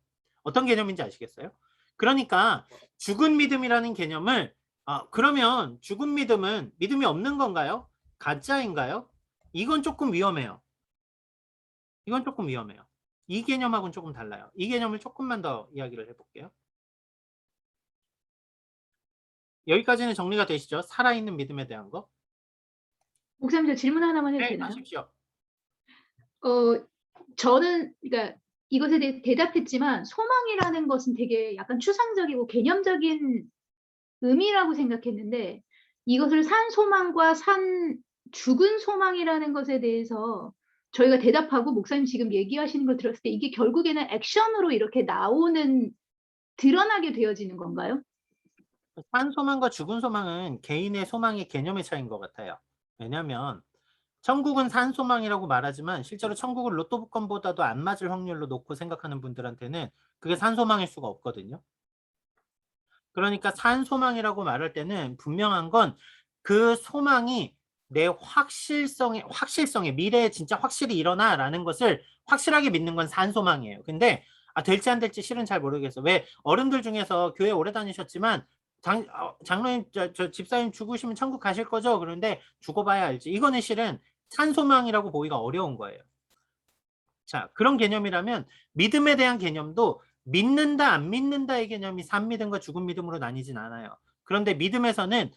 어떤 개념인지 아시겠어요? 그러니까 죽은 믿음이라는 개념을 그러면 죽은 믿음은 믿음이 없는 건가요? 가짜인가요? 이건 조금 위험해요. 이건 조금 위험해요. 이 개념하고는 조금 달라요. 이 개념을 조금만 더 이야기를 해볼게요. 여기까지는 정리가 되시죠? 살아있는 믿음에 대한 거. 목사님, 저 질문 하나만 해도 네, 되나요? 하십시오. 저는 그러니까 이것에 대해 대답했지만 소망이라는 것은 되게 약간 추상적이고 개념적인 의미라고 생각했는데 이것을 산 소망과 죽은 소망이라는 것에 대해서 저희가 대답하고 목사님 지금 얘기하시는 걸 들었을 때 이게 결국에는 액션으로 이렇게 드러나게 되어지는 건가요? 산 소망과 죽은 소망은 개인의 소망의 개념의 차이인 것 같아요. 왜냐하면 천국은 산 소망이라고 말하지만 실제로 천국을 로또 복권보다도 안 맞을 확률로 놓고 생각하는 분들한테는 그게 산 소망일 수가 없거든요. 그러니까 산 소망이라고 말할 때는 분명한 건 그 소망이 내 확실성에 미래에 진짜 확실히 일어나라는 것을 확실하게 믿는 건 산소망이에요. 근데 될지 안 될지 실은 잘 모르겠어. 왜 어른들 중에서 교회 오래 다니셨지만 장로님 저 집사님 죽으시면 천국 가실 거죠? 그런데 죽어봐야 알지. 이거는 실은 산소망이라고 보기가 어려운 거예요. 자, 그런 개념이라면 믿음에 대한 개념도 믿는다 안 믿는다의 개념이 산 믿음과 죽은 믿음으로 나뉘진 않아요. 그런데 믿음에서는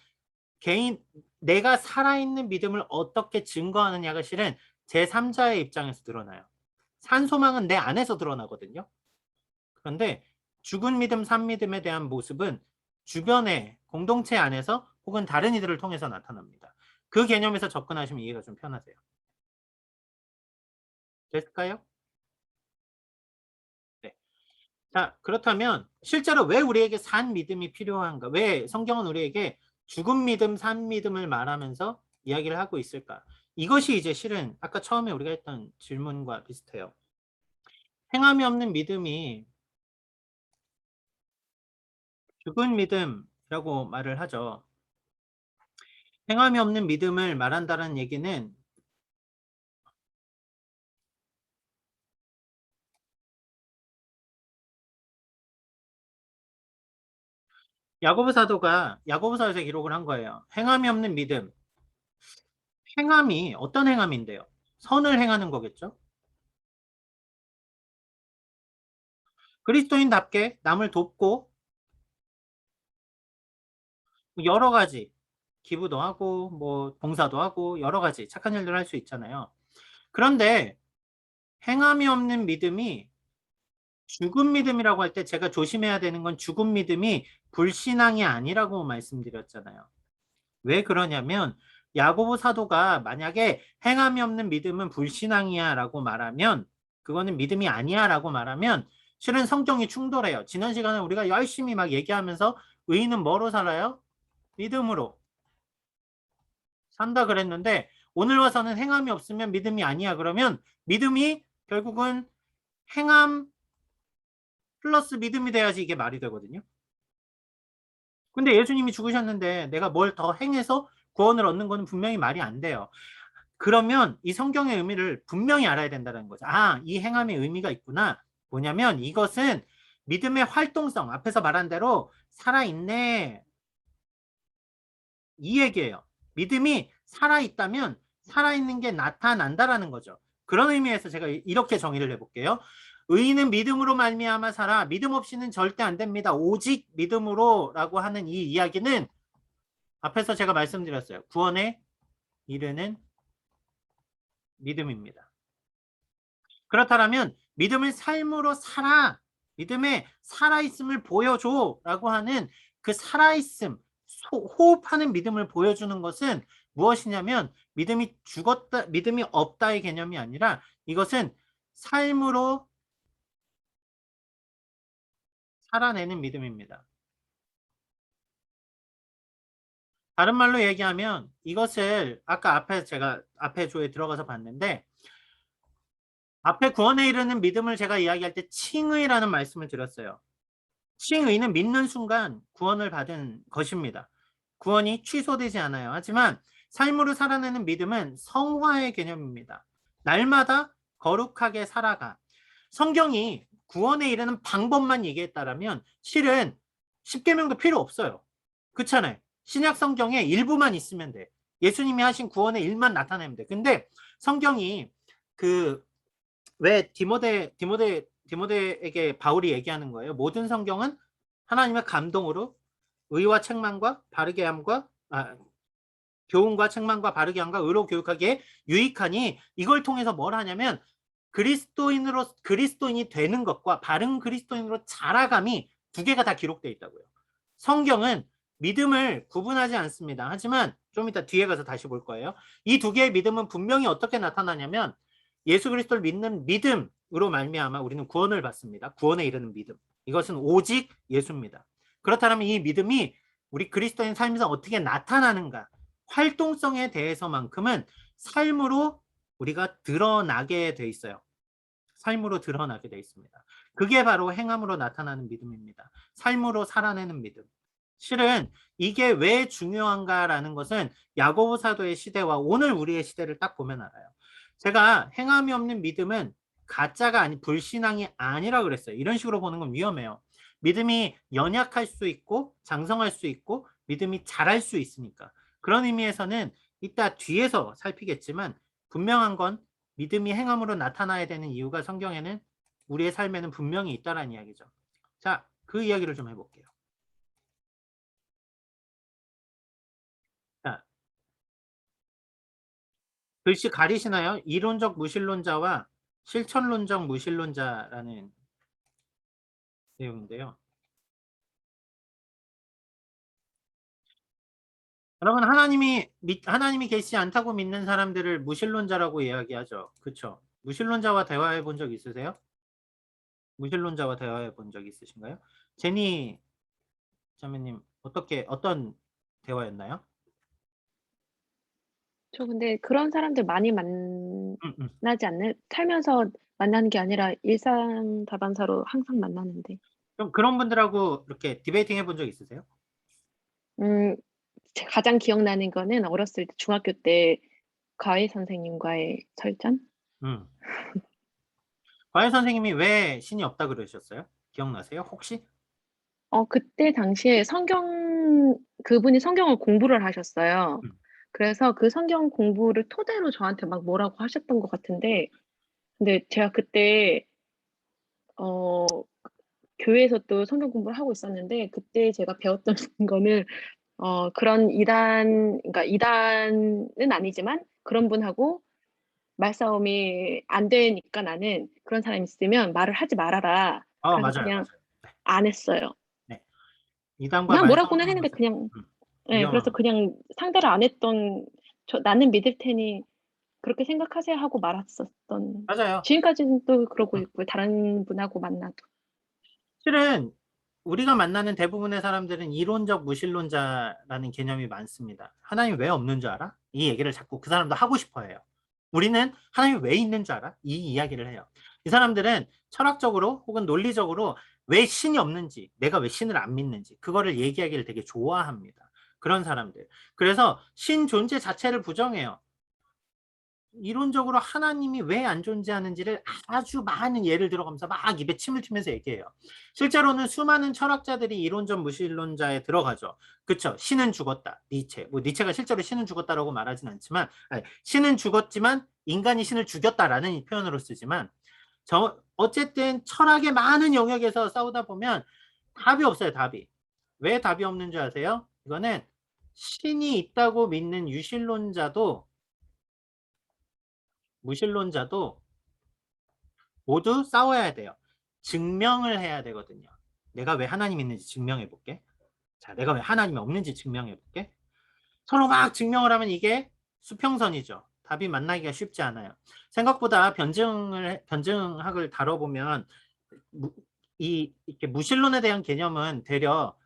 내가 살아있는 믿음을 어떻게 증거하느냐가 실은 제3자의 입장에서 드러나요. 산소망은 내 안에서 드러나거든요. 그런데 죽은 믿음, 산 믿음에 대한 모습은 주변의 공동체 안에서 혹은 다른 이들을 통해서 나타납니다. 그 개념에서 접근하시면 이해가 좀 편하세요. 됐을까요? 네. 자, 그렇다면 실제로 왜 우리에게 산 믿음이 필요한가? 왜 성경은 우리에게 죽은 믿음, 산 믿음을 말하면서 이야기를 하고 있을까? 이것이 이제 실은 아까 처음에 우리가 했던 질문과 비슷해요. 행함이 없는 믿음이 죽은 믿음이라고 말을 하죠. 행함이 없는 믿음을 말한다는 얘기는 야고보 사도가 야고보서에서 기록을 한 거예요. 행함이 없는 믿음. 행함이 어떤 행함인데요? 선을 행하는 거겠죠? 그리스도인답게 남을 돕고 여러 가지 기부도 하고 뭐 봉사도 하고 여러 가지 착한 일들을 할 수 있잖아요. 그런데 행함이 없는 믿음이 죽은 믿음이라고 할 때 제가 조심해야 되는 건 죽은 믿음이 불신앙이 아니라고 말씀드렸잖아요. 왜 그러냐면 야고보 사도가 만약에 행함이 없는 믿음은 불신앙이야 라고 말하면 그거는 믿음이 아니야 라고 말하면 실은 성경이 충돌해요. 지난 시간에 우리가 열심히 막 얘기하면서 의인은 뭐로 살아요? 믿음으로 산다 그랬는데 오늘 와서는 행함이 없으면 믿음이 아니야. 그러면 믿음이 결국은 행함 플러스 믿음이 돼야지 이게 말이 되거든요. 근데 예수님이 죽으셨는데 내가 뭘 더 행해서 구원을 얻는 거는 분명히 말이 안 돼요. 그러면 이 성경의 의미를 분명히 알아야 된다는 거죠. 이 행함의 의미가 있구나. 뭐냐면 이것은 믿음의 활동성, 앞에서 말한 대로 살아있네. 이 얘기예요. 믿음이 살아있다면 살아있는 게 나타난다라는 거죠. 그런 의미에서 제가 이렇게 정의를 해볼게요. 의인은 믿음으로 말미암아 살아. 믿음 없이는 절대 안 됩니다. 오직 믿음으로 라고 하는 이 이야기는 앞에서 제가 말씀드렸어요. 구원에 이르는 믿음입니다. 그렇다면 믿음을 삶으로 살아. 믿음의 살아있음을 보여줘 라고 하는 그 살아있음, 호흡하는 믿음을 보여주는 것은 무엇이냐면 믿음이 죽었다, 믿음이 없다의 개념이 아니라 이것은 삶으로 살아내는 믿음입니다. 다른 말로 얘기하면 이것을 아까 앞에 조에 들어가서 봤는데 앞에 구원에 이르는 믿음을 제가 이야기할 때 칭의라는 말씀을 드렸어요. 칭의는 믿는 순간 구원을 받은 것입니다. 구원이 취소되지 않아요. 하지만 삶으로 살아내는 믿음은 성화의 개념입니다. 날마다 거룩하게 살아가. 성경이 구원에 이르는 방법만 얘기했다라면 실은 십계명도 필요 없어요. 그렇잖아요. 신약 성경에 일부만 있으면 돼. 예수님이 하신 구원의 일만 나타내면 돼. 근데 성경이 왜 디모데에게 바울이 얘기하는 거예요. 모든 성경은 하나님의 감동으로 의와 책망과 바르게 함과 교훈과 책망과 바르게 함과 의로 교육하기에 유익하니 이걸 통해서 뭘 하냐면 그리스도인이 되는 것과 바른 그리스도인으로 자라감이 두 개가 다 기록되어 있다고요. 성경은 믿음을 구분하지 않습니다. 하지만 좀 이따 뒤에 가서 다시 볼 거예요. 이 두 개의 믿음은 분명히 어떻게 나타나냐면 예수 그리스도를 믿는 믿음으로 말미암아 우리는 구원을 받습니다. 구원에 이르는 믿음. 이것은 오직 예수입니다. 그렇다면 이 믿음이 우리 그리스도인 삶에서 어떻게 나타나는가? 활동성에 대해서만큼은 삶으로 우리가 드러나게 돼 있어요. 삶으로 드러나게 돼 있습니다. 그게 바로 행함으로 나타나는 믿음입니다. 삶으로 살아내는 믿음. 실은 이게 왜 중요한가라는 것은 야고보 사도의 시대와 오늘 우리의 시대를 딱 보면 알아요. 제가 행함이 없는 믿음은 가짜가 아니 불신앙이 아니라 그랬어요. 이런 식으로 보는 건 위험해요. 믿음이 연약할 수 있고 장성할 수 있고 믿음이 자랄 수 있으니까. 그런 의미에서는 이따 뒤에서 살피겠지만 분명한 건 믿음이 행함으로 나타나야 되는 이유가 성경에는 우리의 삶에는 분명히 있다라는 이야기죠. 자, 그 이야기를 좀 해볼게요. 자, 글씨 가리시나요? 이론적 무신론자와 실천론적 무신론자라는 내용인데요. 여러분, 하나님이 계시지 않다고 믿는 사람들을 무신론자라고 이야기하죠. 그렇죠? 무신론자와 대화해 본 적 있으세요? 무신론자와 대화해 본 적 있으신가요? 제니 자매님 어떤 대화였나요? 저 근데 그런 사람들 많이 만나지 않는 살면서 만나는 게 아니라 일상 다반사로 항상 만나는데. 그럼 그런 분들하고 이렇게 디베이팅 해본 적 있으세요? 가장 기억나는 거는 어렸을 때 중학교 때 과외 선생님과의 설전? 과외 선생님이 왜 신이 없다 그러셨어요? 기억나세요? 혹시? 그때 당시에 그분이 성경을 공부를 하셨어요. 그래서 그 성경 공부를 토대로 저한테 막 뭐라고 하셨던 것 같은데, 근데 제가 그때 교회에서 또 성경 공부를 하고 있었는데, 그때 제가 배웠던 거는 그런 그러니까 이단은 아니지만 그런 분하고 말싸움이 안 되니까 나는 그런 사람 있으면 말을 하지 말아라. 그래서 맞아요. 그냥 맞아요. 안 했어요. 네. 이단과 그냥 뭐라고는 말싸움하는 했는데 것은, 그냥 네, 위험한 그래서 그냥 상대를 안 했던 나는 믿을 테니 그렇게 생각하세요 하고 말았었던 맞아요. 지금까지는 또 그러고 있고요. 다른 분하고 만나도. 실은 우리가 만나는 대부분의 사람들은 이론적 무신론자라는 개념이 많습니다. 하나님 왜 없는 줄 알아? 이 얘기를 자꾸 그 사람도 하고 싶어 해요. 우리는 하나님 왜 있는 줄 알아? 이 이야기를 해요. 이 사람들은 철학적으로 혹은 논리적으로 왜 신이 없는지, 내가 왜 신을 안 믿는지 그거를 얘기하기를 되게 좋아합니다. 그런 사람들. 그래서 신 존재 자체를 부정해요. 이론적으로 하나님이 왜 안 존재하는지를 아주 많은 예를 들어가면서 막 입에 침을 튀면서 얘기해요. 실제로는 수많은 철학자들이 이론적 무신론자에 들어가죠. 그렇죠? 신은 죽었다. 니체. 니체가 실제로 신은 죽었다라고 말하진 않지만 신은 죽었지만 인간이 신을 죽였다라는 표현으로 쓰지만 어쨌든 철학의 많은 영역에서 싸우다 보면 답이 없어요. 답이. 왜 답이 없는 줄 아세요? 이거는 신이 있다고 믿는 무신론자도 모두 싸워야 돼요. 증명을 해야 되거든요. 내가 왜 하나님 있는지 증명해 볼게. 자, 내가 왜 하나님이 없는지 증명해 볼게. 서로 막 증명을 하면 이게 수평선이죠. 답이 만나기가 쉽지 않아요. 생각보다 변증학을 다뤄보면 이렇게 무신론에 대한 개념은 되려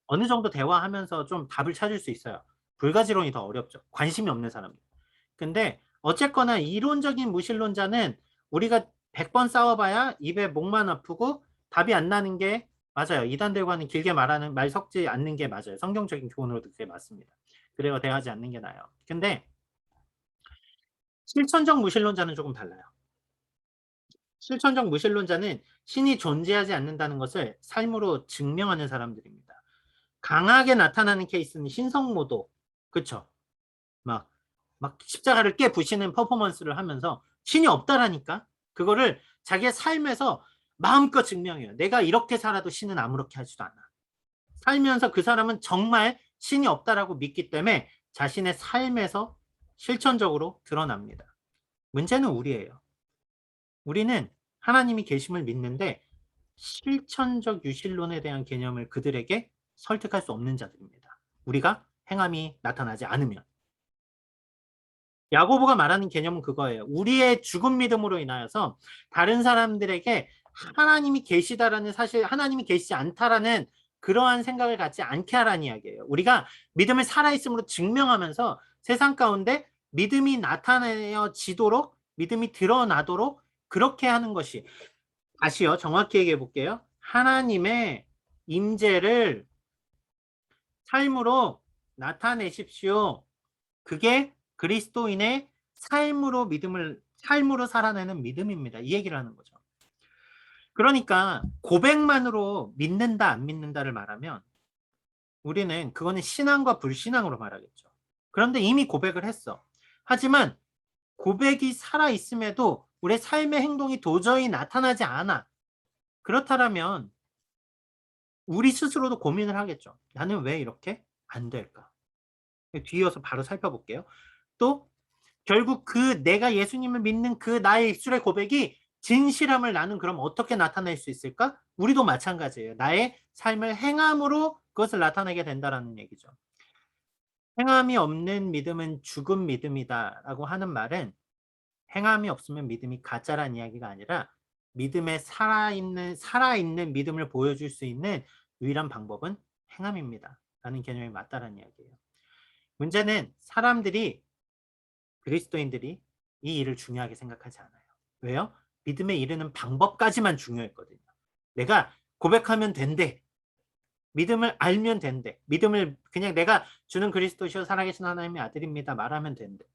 어느 정도 대화하면서 좀 답을 찾을 수 있어요. 불가지론이 더 어렵죠. 관심이 없는 사람들. 근데 어쨌거나 이론적인 무신론자는 우리가 100번 싸워봐야 입에 목만 아프고 답이 안 나는 게 맞아요. 이단들과는 길게 말 섞지 않는 게 맞아요. 성경적인 교훈으로도 그게 맞습니다. 그래요. 대하지 않는 게 나아요. 근데 실천적 무신론자는 조금 달라요. 실천적 무신론자는 신이 존재하지 않는다는 것을 삶으로 증명하는 사람들입니다. 강하게 나타나는 케이스는 신성모도, 그쵸? 막 십자가를 깨 부시는 퍼포먼스를 하면서 신이 없다라니까 그거를 자기의 삶에서 마음껏 증명해요. 내가 이렇게 살아도 신은 아무렇게 하지도 않아. 살면서 그 사람은 정말 신이 없다라고 믿기 때문에 자신의 삶에서 실천적으로 드러납니다. 문제는 우리예요. 우리는 하나님이 계심을 믿는데 실천적 유실론에 대한 개념을 그들에게 설득할 수 없는 자들입니다. 우리가 행함이 나타나지 않으면. 야고보가 말하는 개념은 그거예요. 우리의 죽은 믿음으로 인하여서 다른 사람들에게 하나님이 계시다라는 사실, 하나님이 계시지 않다라는 그러한 생각을 갖지 않게 하라는 이야기예요. 우리가 믿음을 살아있음으로 증명하면서 세상 가운데 믿음이 나타내어지도록, 믿음이 드러나도록 그렇게 하는 것이, 다시요, 정확히 얘기해 볼게요. 하나님의 임재를 삶으로 나타내십시오. 그게 그리스도인의 삶으로 살아내는 믿음입니다. 이 얘기를 하는 거죠. 그러니까 고백만으로 믿는다 안 믿는다를 말하면 우리는 그거는 신앙과 불신앙으로 말하겠죠. 그런데 이미 고백을 했어. 하지만 고백이 살아있음에도 우리의 삶의 행동이 도저히 나타나지 않아. 그렇다면 우리 스스로도 고민을 하겠죠. 나는 왜 이렇게 안 될까? 뒤이어서 바로 살펴볼게요. 또 결국 그 내가 예수님을 믿는 그 나의 입술의 고백이 진실함을 나는 그럼 어떻게 나타낼 수 있을까? 우리도 마찬가지예요. 나의 삶을 행함으로 그것을 나타내게 된다는 얘기죠. 행함이 없는 믿음은 죽은 믿음이다 라고 하는 말은 행함이 없으면 믿음이 가짜란 이야기가 아니라 믿음에 살아있는 믿음을 보여줄 수 있는 유일한 방법은 행함입니다 라는 개념이 맞다라는 이야기예요. 문제는 그리스도인들이 이 일을 중요하게 생각하지 않아요. 왜요? 믿음에 이르는 방법까지만 중요했거든요. 내가 고백하면 된대. 믿음을 알면 된대. 믿음을 그냥 내가 주는 그리스도시요 살아계신 하나님의 아들입니다 말하면 된대.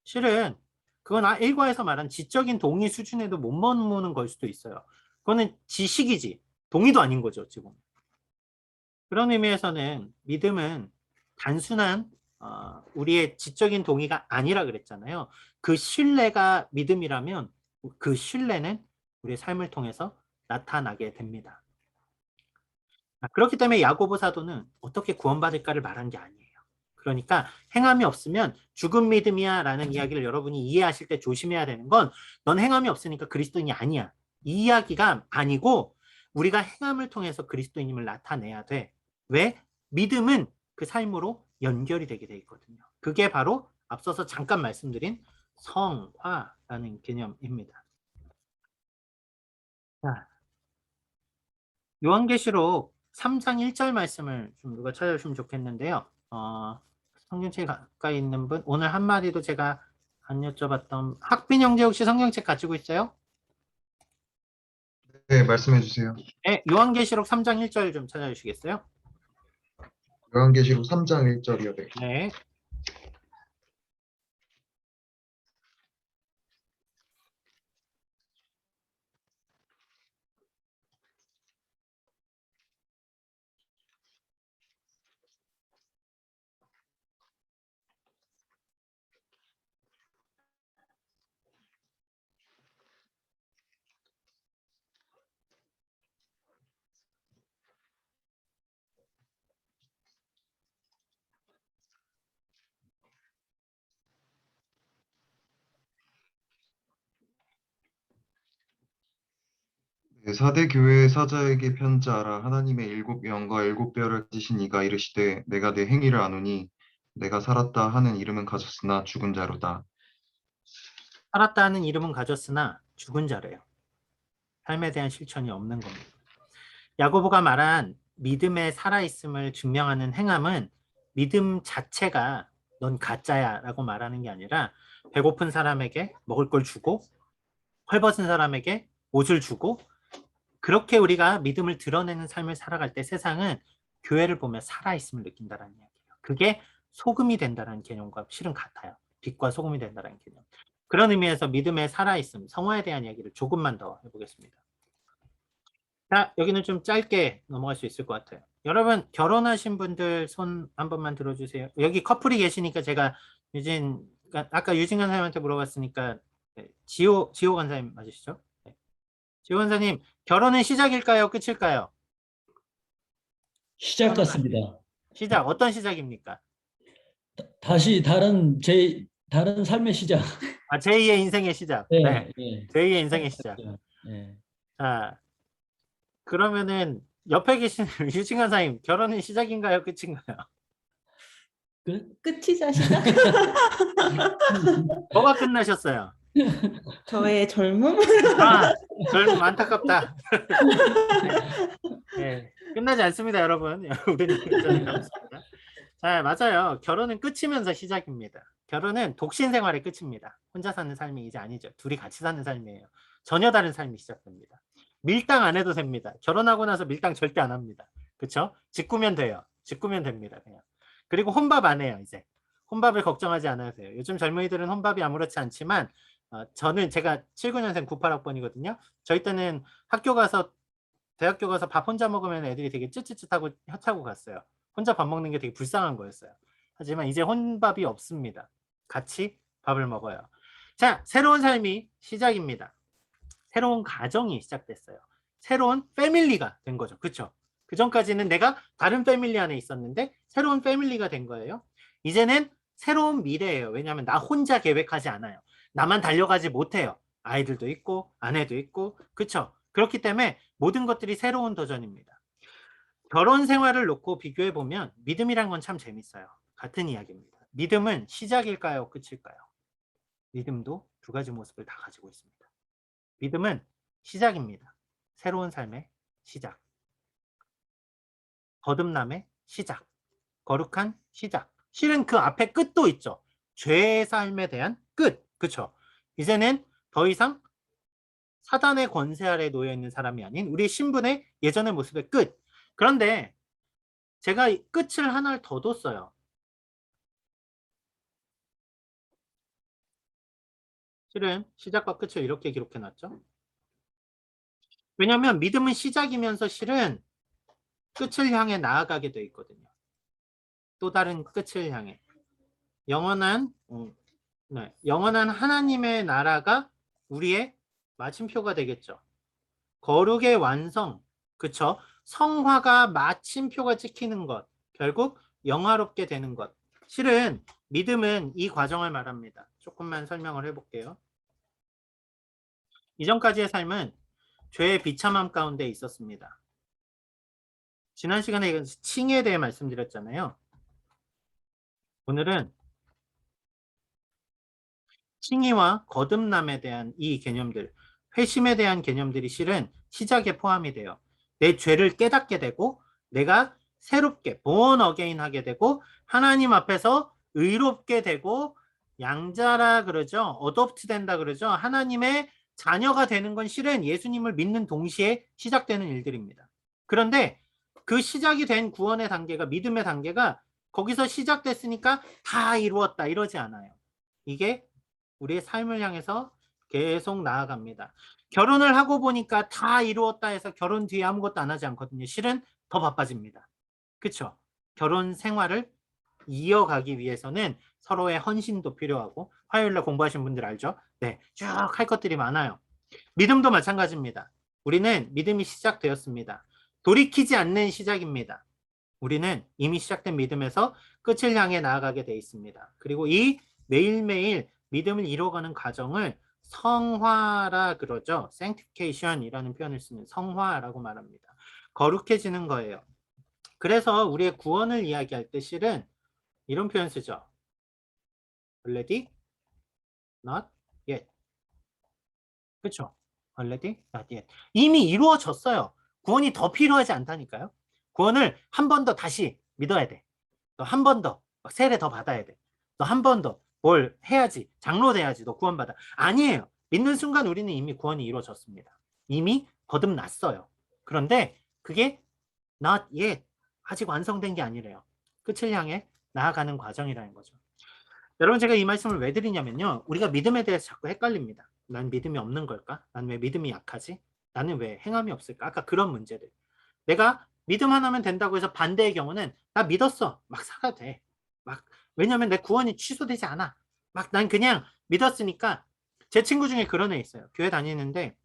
실은 그건 일과에서 말한 지적인 동의 수준에도 못 머무는 걸 수도 있어요. 그거는 지식이지 동의도 아닌 거죠. 지금. 그런 의미에서는 믿음은 단순한 우리의 지적인 동의가 아니라 그랬잖아요. 그 신뢰가 믿음이라면 그 신뢰는 우리의 삶을 통해서 나타나게 됩니다. 그렇기 때문에 야고보 사도는 어떻게 구원받을까를 말한 게 아니에요. 그러니까 행함이 없으면 죽은 믿음이야 라는 이야기를 여러분이 이해하실 때 조심해야 되는 건 넌 행함이 없으니까 그리스도인이 아니야. 이 이야기가 아니고 우리가 행함을 통해서 그리스도인임을 나타내야 돼. 왜? 믿음은 그 삶으로 연결이 되게 돼 있거든요. 그게 바로 앞서서 잠깐 말씀드린 성화라는 개념입니다. 자, 요한계시록 3장 1절 말씀을 좀 누가 찾아주시면 좋겠는데요. 성경책 가까이 있는 분, 오늘 한마디도 제가 안 여쭤봤던 학빈 형제 혹시 성경책 가지고 있어요? 네, 말씀해 주세요. 네, 요한계시록 3장 1절 좀 찾아주시겠어요? 요한계시록 3장 1절이요. 네. 네. 네, 4대 교회의 사자에게 편지하라. 하나님의 7영과 7뼈를 가지신 이가 이르시되 내가 내 행위를 아노니 내가 살았다 하는 이름은 가졌으나 죽은 자로다. 살았다 하는 이름은 가졌으나 죽은 자래요. 삶에 대한 실천이 없는 겁니다. 야고보가 말한 믿음에 살아있음을 증명하는 행함은 믿음 자체가 넌 가짜야 라고 말하는 게 아니라 배고픈 사람에게 먹을 걸 주고 헐벗은 사람에게 옷을 주고 그렇게 우리가 믿음을 드러내는 삶을 살아갈 때 세상은 교회를 보며 살아있음을 느낀다는 이야기예요. 그게 소금이 된다는 개념과 실은 같아요. 빛과 소금이 된다는 개념. 그런 의미에서 믿음의 살아있음, 성화에 대한 이야기를 조금만 더 해보겠습니다. 자, 여기는 좀 짧게 넘어갈 수 있을 것 같아요. 여러분 결혼하신 분들 손 한 번만 들어주세요. 여기 커플이 계시니까 제가 아까 유진 간사님한테 물어봤으니까 지호 간사님 맞으시죠? 네. 지호 간사님 결혼은 시작일까요? 끝일까요? 시작 같습니다. 시작. 어떤 시작입니까? 다시 다른 삶의 시작. 제2의 인생의 시작. 네, 네. 네. 제2의 인생의 시작. 네. 자, 그러면은 옆에 계신 유진 간사님 결혼은 시작인가요? 끝인가요? 끝이자 시작? 뭐가 끝나셨어요? 저의 젊음? 젊음 안타깝다. 네, 끝나지 않습니다, 여러분. 우리는 여전히 남습니다. 자, 맞아요. 결혼은 끝이면서 시작입니다. 결혼은 독신 생활의 끝입니다. 혼자 사는 삶이 이제 아니죠. 둘이 같이 사는 삶이에요. 전혀 다른 삶이 시작됩니다. 밀당 안 해도 됩니다. 결혼하고 나서 밀당 절대 안 합니다. 그쵸? 짓꾸면 돼요. 짓꾸면 됩니다. 그냥. 그리고 혼밥 안 해요. 이제 혼밥을 걱정하지 않아도 돼요. 요즘 젊은이들은 혼밥이 아무렇지 않지만 저는 제가 79년생 98학번이거든요. 저희 때는 대학교 가서 밥 혼자 먹으면 애들이 되게 쯧쯧쯧하고 혀차고 갔어요. 혼자 밥 먹는 게 되게 불쌍한 거였어요. 하지만 이제 혼밥이 없습니다. 같이 밥을 먹어요. 자, 새로운 삶이 시작입니다. 새로운 가정이 시작됐어요. 새로운 패밀리가 된 거죠. 그렇죠? 그 전까지는 내가 다른 패밀리 안에 있었는데 새로운 패밀리가 된 거예요. 이제는 새로운 미래예요. 왜냐하면 나 혼자 계획하지 않아요. 나만 달려가지 못해요. 아이들도 있고 아내도 있고 그렇죠? 그렇기 때문에 모든 것들이 새로운 도전입니다. 결혼 생활을 놓고 비교해 보면 믿음이란 건 참 재밌어요. 같은 이야기입니다. 믿음은 시작일까요? 끝일까요? 믿음도 두 가지 모습을 다 가지고 있습니다. 믿음은 시작입니다. 새로운 삶의 시작. 거듭남의 시작. 거룩한 시작. 실은 그 앞에 끝도 있죠. 죄의 삶에 대한 끝. 그렇죠? 이제는 더 이상 사단의 권세 아래 놓여 있는 사람이 아닌 우리 신분의 예전의 모습의 끝. 그런데 제가 끝을 하나를 더 뒀어요. 실은 시작과 끝을 이렇게 기록해 놨죠. 왜냐하면 믿음은 시작이면서 실은 끝을 향해 나아가게 돼 있거든요. 또 다른 끝을 향해. 영원한 하나님의 나라가 우리의 마침표가 되겠죠. 거룩의 완성, 그쵸? 성화가 마침표가 찍히는 것, 결국 영화롭게 되는 것. 실은 믿음은 이 과정을 말합니다. 조금만 설명을 해볼게요. 이전까지의 삶은 죄의 비참함 가운데 있었습니다. 지난 시간에 칭에 대해 말씀드렸잖아요. 오늘은 칭의와 거듭남에 대한 이 개념들, 회심에 대한 개념들이 실은 시작에 포함이 돼요. 내 죄를 깨닫게 되고 내가 새롭게 born again 하게 되고 하나님 앞에서 의롭게 되고 양자라 그러죠. 어댑트 된다 그러죠. 하나님의 자녀가 되는 건 실은 예수님을 믿는 동시에 시작되는 일들입니다. 그런데 그 시작이 된 구원의 단계가 믿음의 단계가 거기서 시작됐으니까 다 이루었다 이러지 않아요. 이게 우리의 삶을 향해서 계속 나아갑니다. 결혼을 하고 보니까 다 이루었다 해서 결혼 뒤에 아무것도 안 하지 않거든요. 실은 더 바빠집니다. 그렇죠? 결혼 생활을 이어가기 위해서는 서로의 헌신도 필요하고 화요일날 공부하신 분들 알죠? 네, 쭉 할 것들이 많아요. 믿음도 마찬가지입니다. 우리는 믿음이 시작되었습니다. 돌이키지 않는 시작입니다. 우리는 이미 시작된 믿음에서 끝을 향해 나아가게 돼 있습니다. 그리고 이 매일매일 믿음을 이루어가는 과정을 성화라 그러죠. sanctification이라는 표현을 쓰는 성화라고 말합니다. 거룩해지는 거예요. 그래서 우리의 구원을 이야기할 때 실은 이런 표현 쓰죠. already, not yet. 그렇죠? already, not yet. 이미 이루어졌어요. 구원이 더 필요하지 않다니까요. 구원을 한 번 더 다시 믿어야 돼. 또 한 번 더 세례 더 받아야 돼. 또 한 번 더 뭘 해야지. 장로 돼야지. 너 구원받아. 아니에요. 믿는 순간 우리는 이미 구원이 이루어졌습니다. 이미 거듭났어요. 그런데 그게 not yet. 아직 완성된 게 아니래요. 끝을 향해 나아가는 과정이라는 거죠. 여러분 제가 이 말씀을 왜 드리냐면요. 우리가 믿음에 대해서 자꾸 헷갈립니다. 난 믿음이 없는 걸까? 난 왜 믿음이 약하지? 나는 왜 행함이 없을까? 아까 그런 문제들. 내가 믿음 하나면 된다고 해서 반대의 경우는 나 믿었어. 막 살아도 돼. 막 왜냐면 내 구원이 취소되지 않아. 막 난 그냥 믿었으니까. 제 친구 중에 그런 애 있어요. 교회 다니는데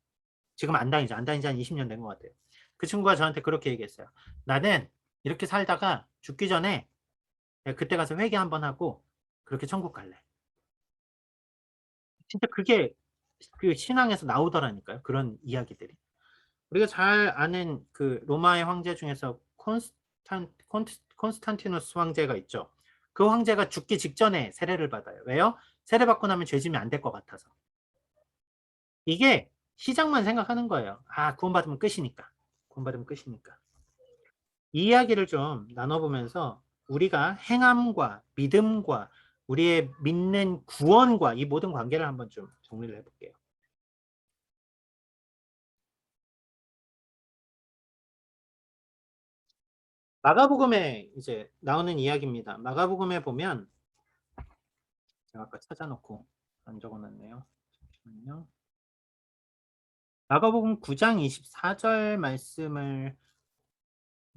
지금 안 다니죠. 안 다닌 지 한 20년 된 것 같아요. 그 친구가 저한테 그렇게 얘기했어요. 나는 이렇게 살다가 죽기 전에 그때 가서 회개 한번 하고 그렇게 천국 갈래. 진짜 그게 그 신앙에서 나오더라니까요. 그런 이야기들이. 우리가 잘 아는 그 로마의 황제 중에서 콘스탄티누스 황제가 있죠. 그 황제가 죽기 직전에 세례를 받아요. 왜요? 세례 받고 나면 죄지면 안 될 것 같아서. 이게 시작만 생각하는 거예요. 아, 구원받으면 끝이니까. 구원받으면 끝이니까. 이 이야기를 좀 나눠보면서 우리가 행함과 믿음과 우리의 믿는 구원과 이 모든 관계를 한번 좀 정리를 해볼게요. 마가복음에 이제 나오는 이야기입니다. 마가복음에 보면 제가 아까 찾아놓고 안 적어놨네요. 잠시만요. 마가복음 9장 24절 말씀을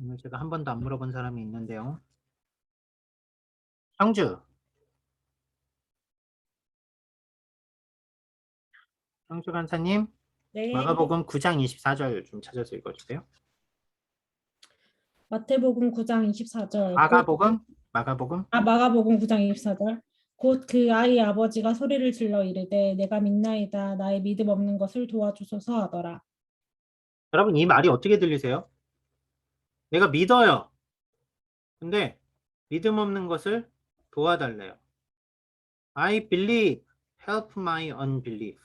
오늘 제가 한 번도 안 물어본 사람이 있는데요. 형주 간사님, 네. 마가복음 9장 24절 좀 찾아서 읽어주세요. 마태복음 9장 24절. 마가복음 마가복음 9장 24절. 곧 그 아이의 아버지가 소리를 질러 이르되 내가 믿나이다 나의 믿음 없는 것을 도와주소서 하더라. 여러분 이 말이 어떻게 들리세요? 내가 믿어요. 근데 믿음 없는 것을 도와달래요. I believe, help my unbelief.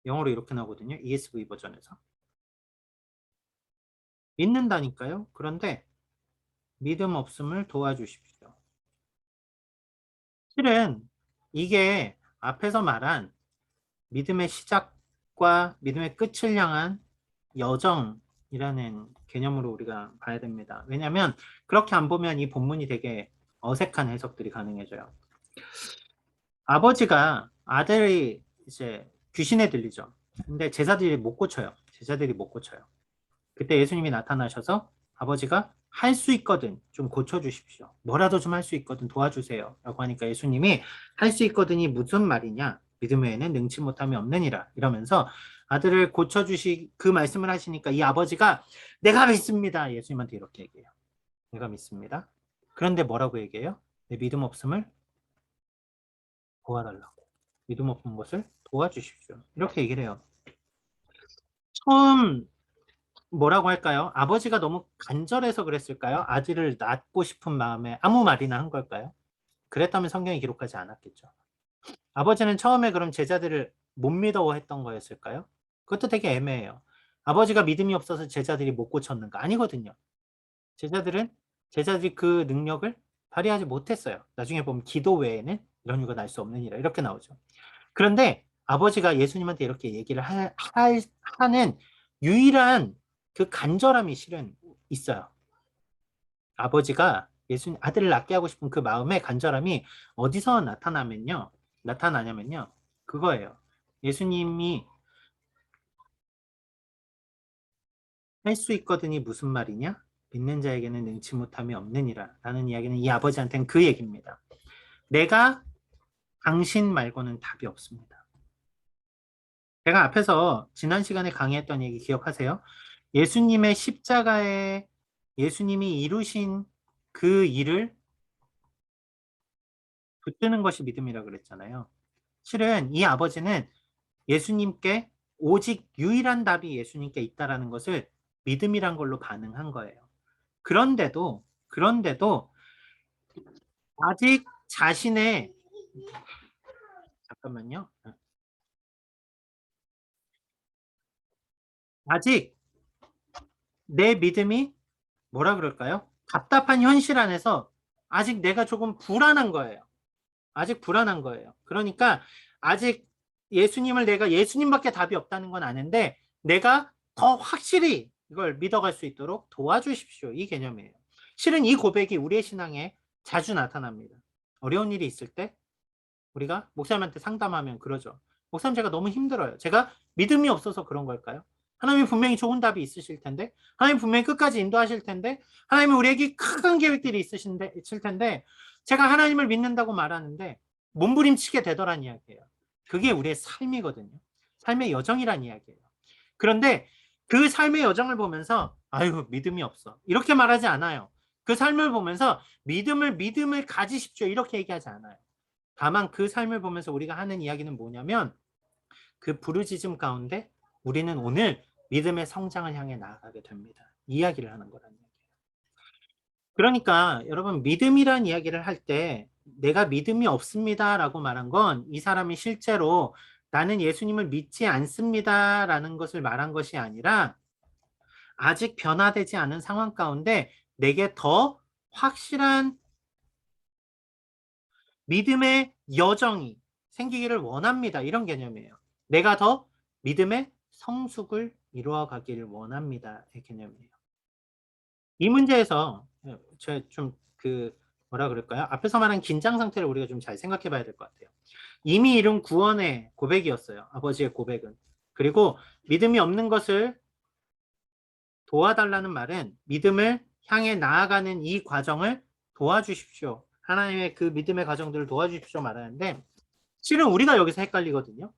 영어로 이렇게 나오거든요. ESV 버전에서. 믿는다니까요. 그런데 믿음 없음을 도와주십시오. 실은 이게 앞에서 말한 믿음의 시작과 믿음의 끝을 향한 여정이라는 개념으로 우리가 봐야 됩니다. 왜냐하면 그렇게 안 보면 이 본문이 되게 어색한 해석들이 가능해져요. 아버지가 아들이 이제 귀신에 들리죠. 근데 제자들이 못 고쳐요. 그때 예수님이 나타나셔서 아버지가 할 수 있거든 좀 고쳐주십시오. 뭐라도 좀 할 수 있거든 도와주세요. 라고 하니까 예수님이 할 수 있거든이 무슨 말이냐? 믿음 외에는 능치 못함이 없느니라. 이러면서 아들을 고쳐주시 그 말씀을 하시니까 이 아버지가 내가 믿습니다. 예수님한테 이렇게 얘기해요. 내가 믿습니다. 그런데 뭐라고 얘기해요? 내 믿음 없음을 도와달라고. 믿음 없는 것을 도와주십시오. 이렇게 얘기를 해요. 처음 뭐라고 할까요? 아버지가 너무 간절해서 그랬을까요? 아들을 낳고 싶은 마음에 아무 말이나 한 걸까요? 그랬다면 성경이 기록하지 않았겠죠. 아버지는 처음에 그럼 제자들을 못 믿어했던 거였을까요? 그것도 되게 애매해요. 아버지가 믿음이 없어서 제자들이 못 고쳤는가? 아니거든요. 제자들이 그 능력을 발휘하지 못했어요. 나중에 보면 기도 외에는 이런 이유가 날 수 없는 일이라 이렇게 나오죠. 그런데 아버지가 예수님한테 이렇게 얘기를 하는 유일한 그 간절함이 실은 있어요. 아버지가 예수님 아들을 낳게 하고 싶은 그 마음의 간절함이 어디서 나타나냐면요. 그거예요. 예수님이 할 수 있거든이 무슨 말이냐? 믿는 자에게는 능치 못함이 없느니라 라는 이야기는 이 아버지한테는 그 얘기입니다. 내가 당신 말고는 답이 없습니다. 제가 앞에서 지난 시간에 강의했던 얘기 기억하세요? 예수님의 십자가에 예수님이 이루신 그 일을 붙드는 것이 믿음이라 그랬잖아요. 실은 이 아버지는 예수님께 오직 유일한 답이 예수님께 있다라는 것을 믿음이란 걸로 반응한 거예요. 그런데도 아직 자신의 잠깐만요. 아직 내 믿음이 뭐라 그럴까요? 답답한 현실 안에서 아직 내가 조금 불안한 거예요. 그러니까 아직 예수님을 내가 예수님밖에 답이 없다는 건 아는데 내가 더 확실히 이걸 믿어갈 수 있도록 도와주십시오. 이 개념이에요. 실은 이 고백이 우리의 신앙에 자주 나타납니다. 어려운 일이 있을 때 우리가 목사님한테 상담하면 그러죠. 목사님 제가 너무 힘들어요. 제가 믿음이 없어서 그런 걸까요? 하나님이 분명히 좋은 답이 있으실 텐데 하나님 분명히 끝까지 인도하실 텐데 하나님이 우리에게 큰 계획들이 있을 텐데 제가 하나님을 믿는다고 말하는데 몸부림치게 되더란 이야기예요. 그게 우리의 삶이거든요. 삶의 여정이란 이야기예요. 그런데 그 삶의 여정을 보면서 아유 믿음이 없어 이렇게 말하지 않아요. 그 삶을 보면서 믿음을 가지십시오 이렇게 얘기하지 않아요. 다만 그 삶을 보면서 우리가 하는 이야기는 뭐냐면 그 부르짖음 가운데 우리는 오늘 믿음의 성장을 향해 나아가게 됩니다. 이야기를 하는 거란 얘기예요. 그러니까 여러분 믿음이란 이야기를 할 때 내가 믿음이 없습니다 라고 말한 건 이 사람이 실제로 나는 예수님을 믿지 않습니다 라는 것을 말한 것이 아니라 아직 변화되지 않은 상황 가운데 내게 더 확실한 믿음의 여정이 생기기를 원합니다. 이런 개념이에요. 내가 더 믿음의 성숙을 이루어 가기를 원합니다. 이 개념이에요. 이 문제에서 좀 뭐라 그럴까요? 앞에서 말한 긴장 상태를 우리가 좀 잘 생각해 봐야 될 것 같아요. 이미 이룬 구원의 고백이었어요. 아버지의 고백은. 그리고 믿음이 없는 것을 도와달라는 말은 믿음을 향해 나아가는 이 과정을 도와주십시오. 하나님의 그 믿음의 과정들을 도와주십시오 말하는데 실은 우리가 여기서 헷갈리거든요.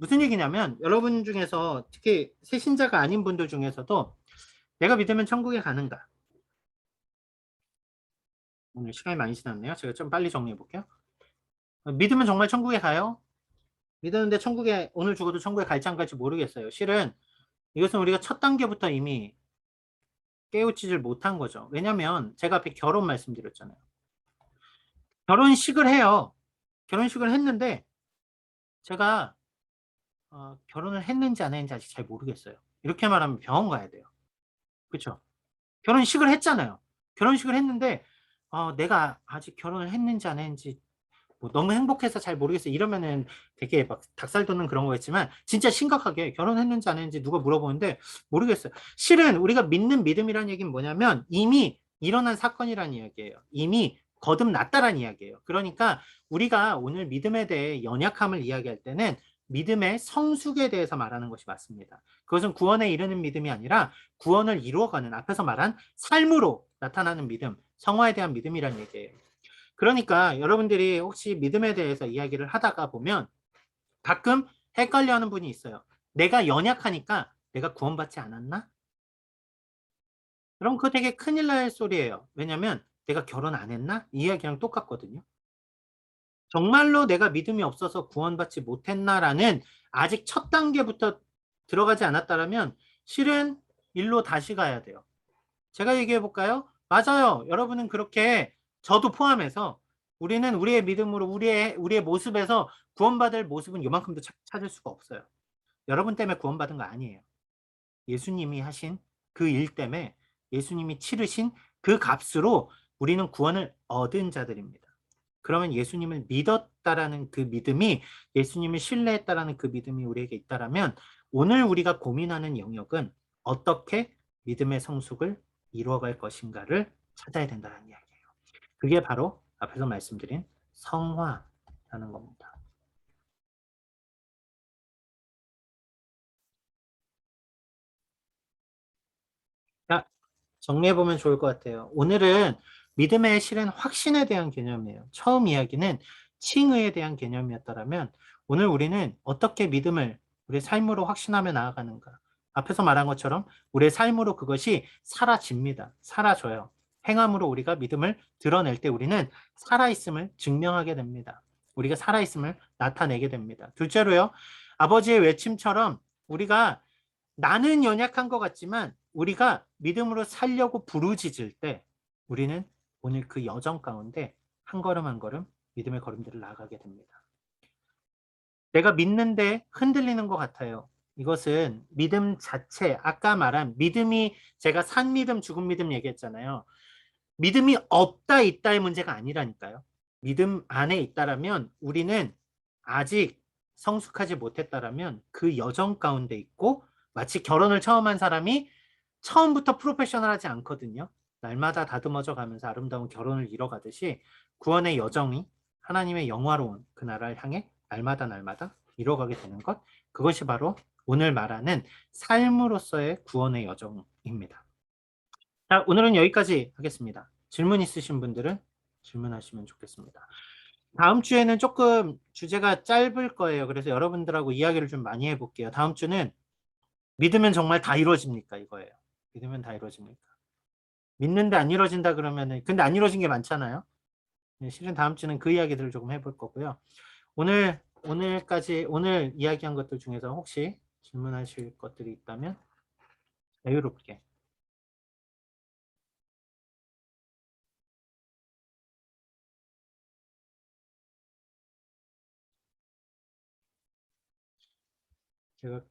무슨 얘기냐면 여러분 중에서 특히 새신자가 아닌 분들 중에서도 내가 믿으면 천국에 가는가? 오늘 시간이 많이 지났네요. 제가 좀 빨리 정리해 볼게요. 믿으면 정말 천국에 가요? 믿었는데 천국에 오늘 죽어도 천국에 갈지 안 갈지 모르겠어요. 실은 이것은 우리가 첫 단계부터 이미 깨우치질 못한 거죠. 왜냐하면 제가 앞에 결혼 말씀드렸잖아요. 결혼식을 해요. 결혼식을 했는데 제가 결혼을 했는지 안 했는지 아직 잘 모르겠어요. 이렇게 말하면 병원 가야 돼요. 그렇죠? 결혼식을 했잖아요. 결혼식을 했는데 내가 아직 결혼을 했는지 안 했는지 뭐 너무 행복해서 잘 모르겠어요. 이러면은 되게 막 닭살 돋는 그런 거였지만 진짜 심각하게 결혼했는지 안 했는지 누가 물어보는데 모르겠어요. 실은 우리가 믿는 믿음이라는 얘기는 뭐냐면 이미 일어난 사건이라는 이야기예요. 이미 거듭났다라는 이야기예요. 그러니까 우리가 오늘 믿음에 대해 연약함을 이야기할 때는 믿음의 성숙에 대해서 말하는 것이 맞습니다. 그것은 구원에 이르는 믿음이 아니라 구원을 이루어가는 앞에서 말한 삶으로 나타나는 믿음, 성화에 대한 믿음이라는 얘기예요. 그러니까 여러분들이 혹시 믿음에 대해서 이야기를 하다가 보면 가끔 헷갈려하는 분이 있어요. 내가 연약하니까 내가 구원받지 않았나? 그럼 그거 되게 큰일 날 소리예요. 왜냐면 내가 결혼 안 했나? 이 이야기랑 똑같거든요. 정말로 내가 믿음이 없어서 구원받지 못했나라는 아직 첫 단계부터 들어가지 않았다면 실은 일로 다시 가야 돼요. 제가 얘기해 볼까요? 맞아요. 여러분은 그렇게 저도 포함해서 우리는 우리의 믿음으로 우리의 모습에서 구원받을 모습은 요만큼도 찾을 수가 없어요. 여러분 때문에 구원받은 거 아니에요. 예수님이 하신 그 일 때문에 예수님이 치르신 그 값으로 우리는 구원을 얻은 자들입니다. 그러면 예수님을 믿었다라는 그 믿음이 예수님을 신뢰했다라는 그 믿음이 우리에게 있다라면 오늘 우리가 고민하는 영역은 어떻게 믿음의 성숙을 이루어갈 것인가를 찾아야 된다는 이야기예요. 그게 바로 앞에서 말씀드린 성화라는 겁니다. 자, 정리해보면 좋을 것 같아요. 오늘은 믿음의 실은 확신에 대한 개념이에요. 처음 이야기는 칭의에 대한 개념이었다면 오늘 우리는 어떻게 믿음을 우리의 삶으로 확신하며 나아가는가. 앞에서 말한 것처럼 우리의 삶으로 그것이 사라집니다. 사라져요. 행함으로 우리가 믿음을 드러낼 때 우리는 살아있음을 증명하게 됩니다. 우리가 살아있음을 나타내게 됩니다. 둘째로요. 아버지의 외침처럼 우리가 나는 연약한 것 같지만 우리가 믿음으로 살려고 부르짖을 때 우리는 오늘 그 여정 가운데 한 걸음 한 걸음 믿음의 걸음들을 나아가게 됩니다. 내가 믿는데 흔들리는 것 같아요. 이것은 믿음 자체, 아까 말한 믿음이 제가 산 믿음, 죽은 믿음 얘기했잖아요. 믿음이 없다, 있다의 문제가 아니라니까요. 믿음 안에 있다라면 우리는 아직 성숙하지 못했다라면 그 여정 가운데 있고 마치 결혼을 처음 한 사람이 처음부터 프로페셔널하지 않거든요. 날마다 다듬어져 가면서 아름다운 결혼을 이뤄가듯이 구원의 여정이 하나님의 영화로운 그 나라를 향해 날마다 이뤄가게 되는 것, 그것이 바로 오늘 말하는 삶으로서의 구원의 여정입니다. 자, 오늘은 여기까지 하겠습니다. 질문 있으신 분들은 질문하시면 좋겠습니다. 다음 주에는 조금 주제가 짧을 거예요. 그래서 여러분들하고 이야기를 좀 많이 해볼게요. 다음 주는 믿으면 정말 다 이루어집니까? 이거예요. 믿으면 다 이루어집니까? 믿는데 안 이루어진다 그러면은 근데 안 이루어진 게 많잖아요. 실은 다음 주는 그 이야기들을 조금 해볼 거고요. 오늘 이야기한 것들 중에서 혹시 질문하실 것들이 있다면 자유롭게. 제가